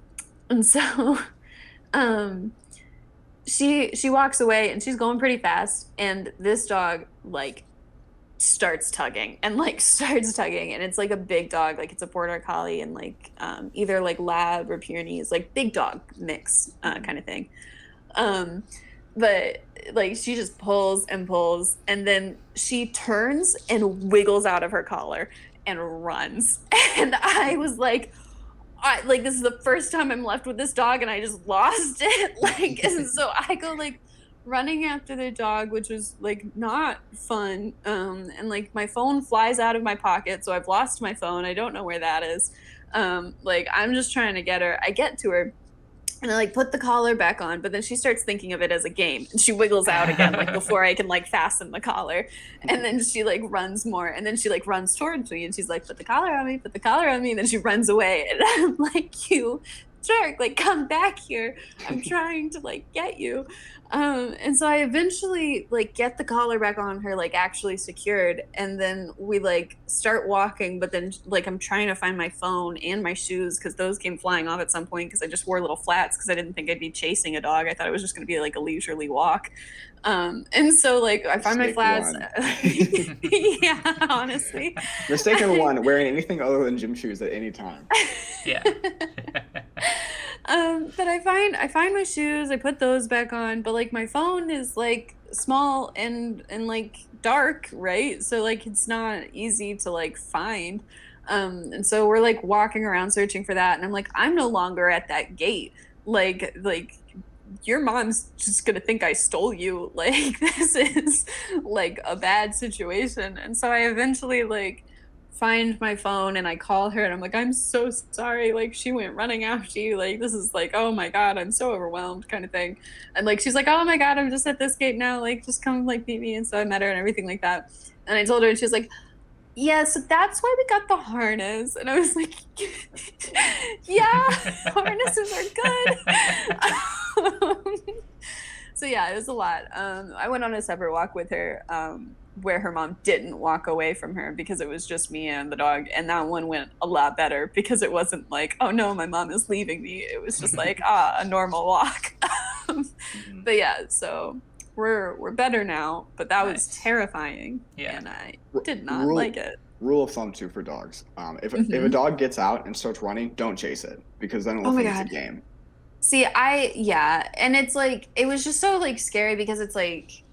so she walks away and she's going pretty fast, and this dog like starts tugging and like starts tugging, and it's like a big dog, like it's a border collie and like either like lab or Pyrenees, like big dog mix kind of thing. Um, but like she just pulls and pulls, and then she turns and wiggles out of her collar and runs. And I was like, like this is the first time I'm left with this dog, and I just lost it. Like, and so I go like running after the dog, which was like not fun. And like my phone flies out of my pocket, so I've lost my phone. I don't know where that is. Like I'm just trying to get her. I get to her, and I like put the collar back on, but then she starts thinking of it as a game, and she wiggles out again, like before I can like fasten the collar. And then she like runs more, and then she like runs towards me, and she's like, "Put the collar on me, put the collar on me." And then she runs away, and I'm like, "You jerk, like come back here. I'm trying to like get you." And so I eventually like get the collar back on her, like actually secured, and then we like start walking, but then like I'm trying to find my phone and my shoes because those came flying off at some point because I just wore little flats because I didn't think I'd be chasing a dog. I thought it was just going to be like a leisurely walk. And so like I find my flats. Yeah, honestly. Mistaken one, wearing anything other than gym shoes at any time. Yeah. But I find my shoes, I put those back on, but like my phone is like small and like dark, right? So like it's not easy to like find. And so we're like walking around searching for that, and I'm like, I'm no longer at that gate. Like your mom's just gonna think I stole you. Like this is like a bad situation. And so I eventually like find my phone and I call her and I'm like, "I'm so sorry, like she went running after you, like this is like, oh my god, I'm so overwhelmed," kind of thing. And like she's like, "Oh my god, I'm just at this gate now, like just come like meet me." And so I met her and everything like that, and I told her, and she's like, "Yeah, so that's why we got the harness." And I was like, "Yeah, harnesses are good." So yeah, it was a lot. I went on a separate walk with her, where her mom didn't walk away from her because it was just me and the dog, and that one went a lot better because it wasn't like, "Oh no, my mom is leaving me." It was just like a normal walk. But yeah, so we're better now, but that was terrifying. Yeah. And I did not like it. Rule of thumb too for dogs: if a dog gets out and starts running, don't chase it because then it'll think it's a game. See, and it's like it was just so like scary because it's like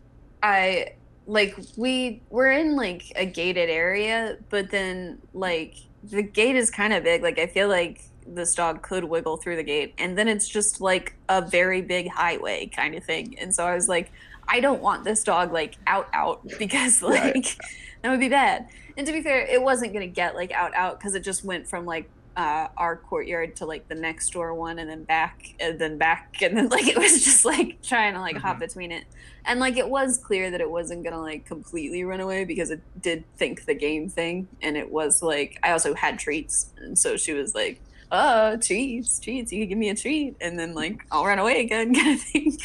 we're in like a gated area, but then like the gate is kind of big. Like I feel like this dog could wiggle through the gate, and then it's just like a very big highway kind of thing. And so I was like, I don't want this dog like out because like that would be bad. And to be fair, it wasn't gonna get like out because it just went from like our courtyard to like the next door one, and then back, and then like it was just like trying to like hop between it. And like it was clear that it wasn't gonna like completely run away because it did think the game thing, and it was like I also had treats, and so she was like, "Oh, treats, you could give me a treat," and then like I'll run away again kind of thing.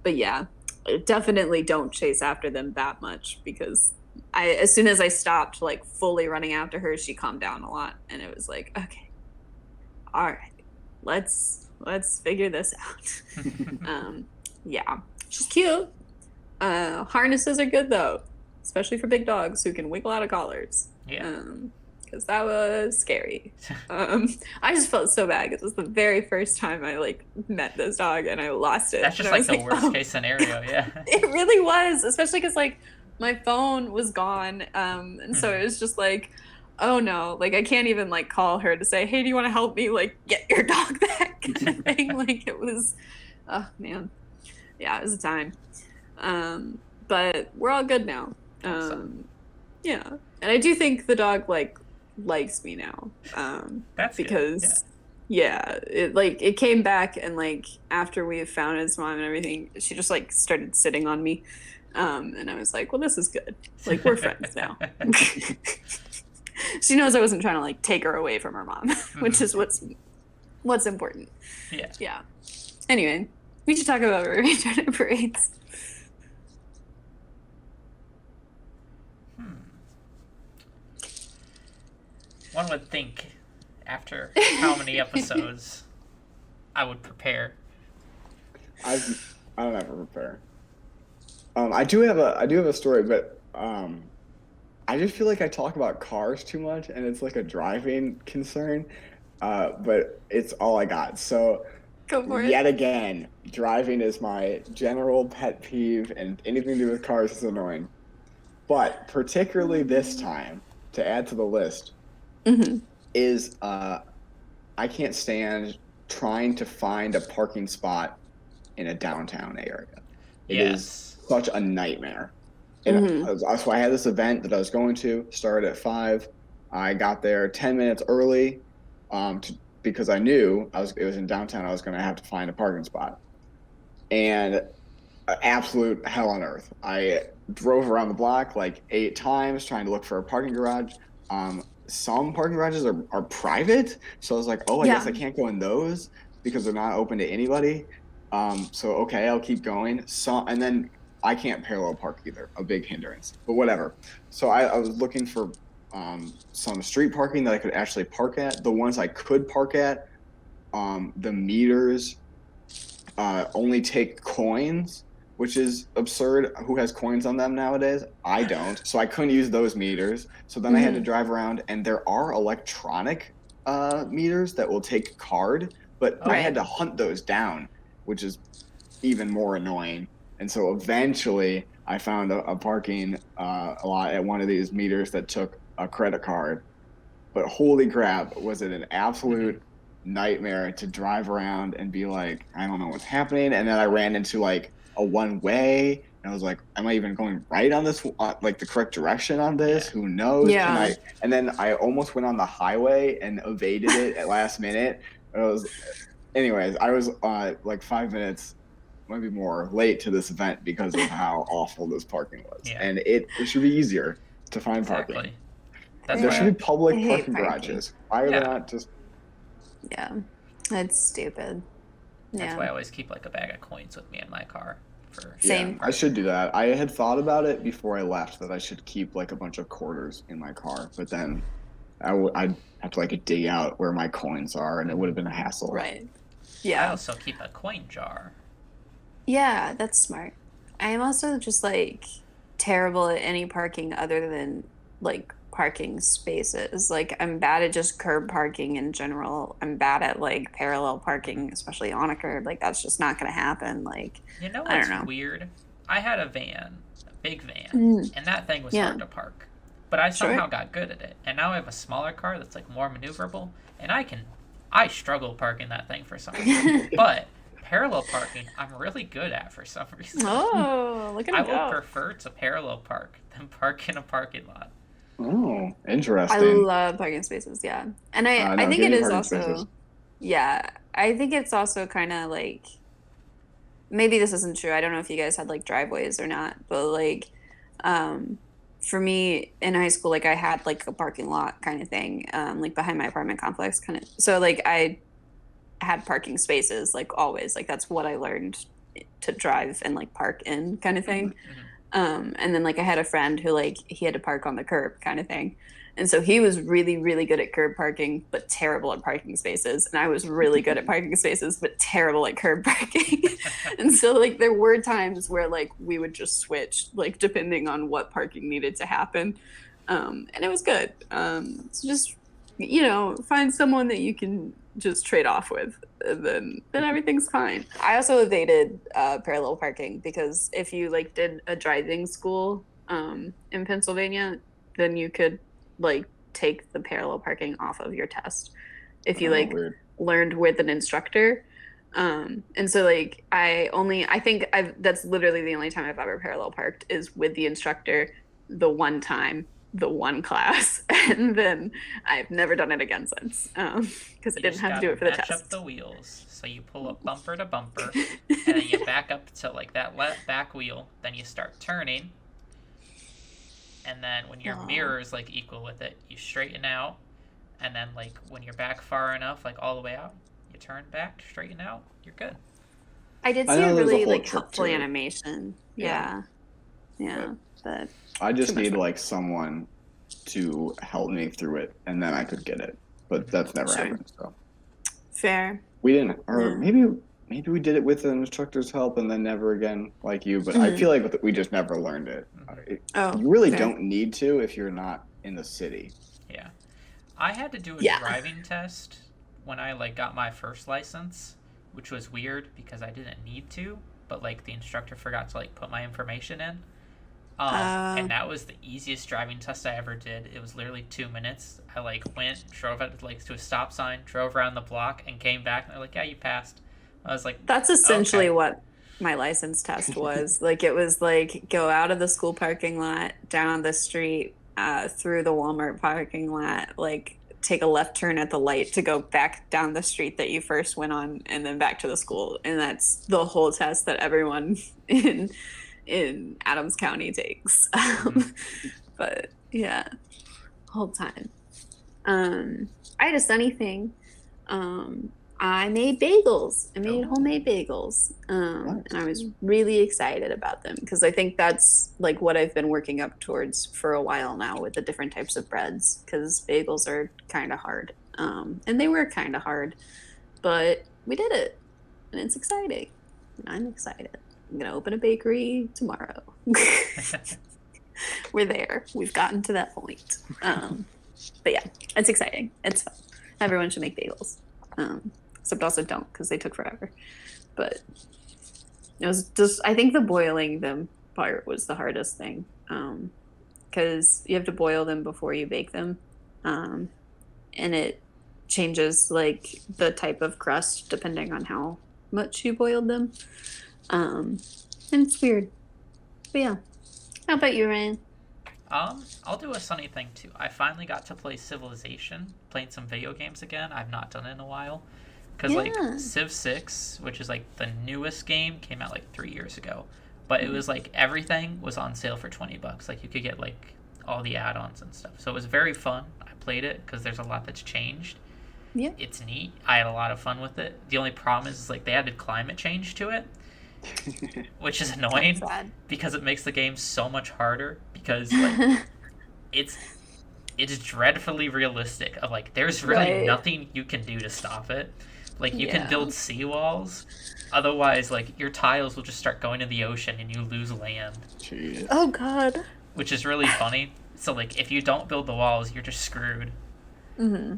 But yeah, definitely don't chase after them that much because as soon as I stopped like fully running after her, she calmed down a lot, and it was like, okay, all right, let's figure this out. Yeah, she's cute. Harnesses are good though, especially for big dogs who can wiggle out of collars. Yeah. Because that was scary. I just felt so bad because it was the very first time I like met this dog and I lost it. That's just like the worst case scenario. Yeah. It really was, especially because like my phone was gone, and so it was just like, oh no, like I can't even like call her to say, "Hey, do you want to help me like get your dog back?" kind of thing. Like it was, oh man, yeah, it was a time. But we're all good now. Yeah, and I do think the dog like likes me now. That's because good. yeah, it came back, and like after we found its mom and everything, she just like started sitting on me. And I was like, well, this is good. Like, we're friends now. She knows I wasn't trying to, like, take her away from her mom, which is what's important. Yeah. Yeah. Anyway, we should talk about return parades. One would think, after how many episodes, I would prepare. I don't ever prepare. I do have a story, but I just feel like I talk about cars too much, and it's like a driving concern. But it's all I got. So Go for yet it. again, driving is my general pet peeve, and anything to do with cars is annoying. But particularly this time, to add to the list, Hmm. is I can't stand trying to find a parking spot in a downtown area. It is Yes. such a nightmare. And Hmm. so I had this event that I was going to, started at 5. I got there 10 minutes early because I knew it was in downtown. I was going to have to find a parking spot. And absolute hell on earth. I drove around the block like 8 times trying to look for a parking garage. Some parking garages are private, so I was like, oh, I guess Yeah. I can't go in those because they're not open to anybody. So okay, I'll keep going. And then I can't parallel park either, a big hindrance. But whatever. So I was looking for some street parking that I could actually park at. The ones I could park at, the meters only take coins, which is absurd. Who has coins on them nowadays? I don't. So I couldn't use those meters. So then I had to Hmm. drive around, and there are electronic meters that will take card, but I had Right. to hunt those down, which is even more annoying. And so eventually I found a parking a lot at one of these meters that took a credit card. But holy crap, was it an absolute nightmare to drive around and be like, I don't know what's happening. And then I ran into like a one way, and I was like, am I even going right on this, like the correct direction on this? Yeah. Who knows? Can Yeah. I? And then I almost went on the highway and evaded it at last minute. Anyways, I was like 5 minutes, maybe more, late to this event because of how awful this parking was. Yeah. And it should be easier to find parking. Exactly. That's There why. should be I public hate parking parking. garages. Why are they Yeah. not just? Yeah. That's stupid. That's Yeah. why I always keep like a bag of coins with me in my car for Same. I should do that. I had thought about it before I left that I should keep like a bunch of quarters in my car, but then I'd have to like dig out where my coins are, and it would have been a hassle. Right. I Yeah. also keep a coin jar. Yeah, that's smart. I am also just like terrible at any parking other than like parking spaces. Like I'm bad at just curb parking in general. I'm bad at like parallel parking, especially on a curb. Like that's just not gonna happen. Like You know I don't what's know. weird? I had a van, a big van, Mm, and that thing was yeah, hard to park. But I sure. somehow got good at it. And now I have a smaller car that's like more maneuverable, and I struggle parking that thing for some reason. But parallel parking, I'm really good at for some reason. Oh, look at I him will go. prefer to parallel park than park in a parking lot. Oh, I interesting. love parking spaces, yeah. And I No, think give it me is parking spaces. also, yeah, I think it's also kind of like maybe this isn't true. I don't know if you guys had like driveways or not, but like um for me in high school, like I had like a parking lot kind of thing, like behind my apartment complex kind of. So like I had parking spaces like always. Like that's what I learned to drive and like park in kind of Hmm. thing. And then like I had a friend who like he had to park on the curb kind of thing. And so he was really, really good at curb parking, but terrible at parking spaces. And I was really good at parking spaces, but terrible at curb parking. And so like there were times where like we would just switch, like depending on what parking needed to happen. And it was good. So just find someone that you can just trade off with, and then everything's fine. I also evaded parallel parking because if you like did a driving school in Pennsylvania, then you could like take the parallel parking off of your test if you Oh, like weird. learned with an instructor. And so like I think that's literally the only time I've ever parallel parked is with the instructor, the one time, the one class, and then I've never done it again since because I You didn't just have to do gotta it for the match up test. the wheels. So you pull up bumper to bumper, and then you back up to like that back wheel. Then you start turning, and then when your Oh. mirror is like equal with it, you straighten out, and then like when you're back far enough, like all the way out, you turn back, straighten out, you're good. I did I see a know there's a really whole like trick helpful to it. animation. Yeah, Yeah, yeah, but but I too just much need work. like someone to help me through it, and then I could get it. But that's never Sure, happened. So fair. we didn't, or Yeah. maybe maybe we did it with an instructor's help and then never again like you, but I Mhm. feel like we just never learned it. Oh, You really fair. don't need to if you're not in the city. Yeah. I had to do a Yeah. driving test when I like got my first license, which was weird because I didn't need to, but like the instructor forgot to like put my information in. And that was the easiest driving test I ever did. It was literally 2 minutes. I like went, drove out like to a stop sign, drove around the block, and came back. And they're like, "Yeah, you passed." I was like, That's essentially "Okay." what my license test was. Like it was like go out of the school parking lot, down the street, through the Walmart parking lot, like take a left turn at the light to go back down the street that you first went on, and then back to the school. And that's the whole test that everyone in Adams County takes. But yeah, whole time. I had a sunny thing. I made bagels. I made homemade bagels. Nice. And I was really excited about them because I think that's like what I've been working up towards for a while now with the different types of breads because bagels are kind of hard. And they were kind of hard, but we did it and it's exciting. And I'm excited. I'm going to open a bakery tomorrow. We're there. We've gotten to that point. But yeah, it's exciting. It's fun. Everyone should make bagels. Except also don't because they took forever. But it was just, I think the boiling them part was the hardest thing because you have to boil them before you bake them. And it changes like the type of crust depending on how much you boiled them. And it's weird. But yeah. How about you, Ryan? I'll do a sunny thing too. I finally got to play Civilization, playing some video games again. I've not done it in a while. Because, like, Civ 6, which is, like, the newest game, came out, like, 3 years ago. But it was, like, everything was on sale for $20. Like, you could get, like, all the add-ons and stuff. So it was very fun. I played it because there's a lot that's changed. Yeah. It's neat. I had a lot of fun with it. The only problem is, like, they added climate change to it, which is annoying because it makes the game so much harder because, like, it's dreadfully realistic of, like, there's really nothing you can do to stop it. Like, you can build seawalls. Otherwise, like, your tiles will just start going to the ocean and you lose land. Jeez. Oh, God. Which is really funny. So, like, if you don't build the walls, you're just screwed. Mm-hmm.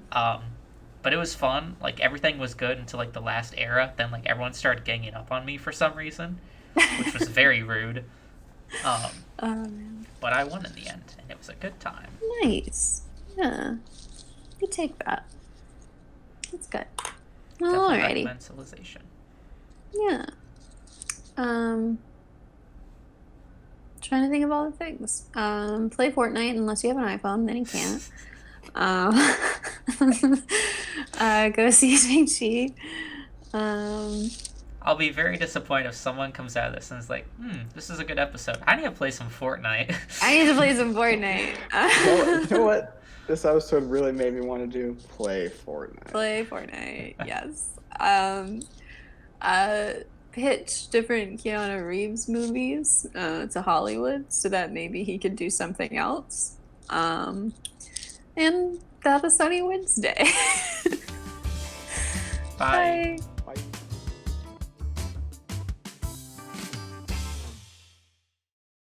But it was fun. Like, everything was good until, like, the last era. Then, like, everyone started ganging up on me for some reason, which was very rude. But I won in the end, and it was a good time. Nice. Yeah. You take that. That's good. Definitely Alrighty. recommend Civilization. Yeah. Trying to think of all the things. Play Fortnite unless you have an iPhone, then you can't. Go see Shang-Chi. I'll be very disappointed if someone comes out of this and is like, this is a good episode. I need to play some Fortnite. I need to play some Fortnite. You know what? This episode really made me want to do play Fortnite. Play Fortnite, yes. Pitch different Keanu Reeves movies to Hollywood so that maybe he could do something else. And have a sunny Wednesday. Bye. Bye.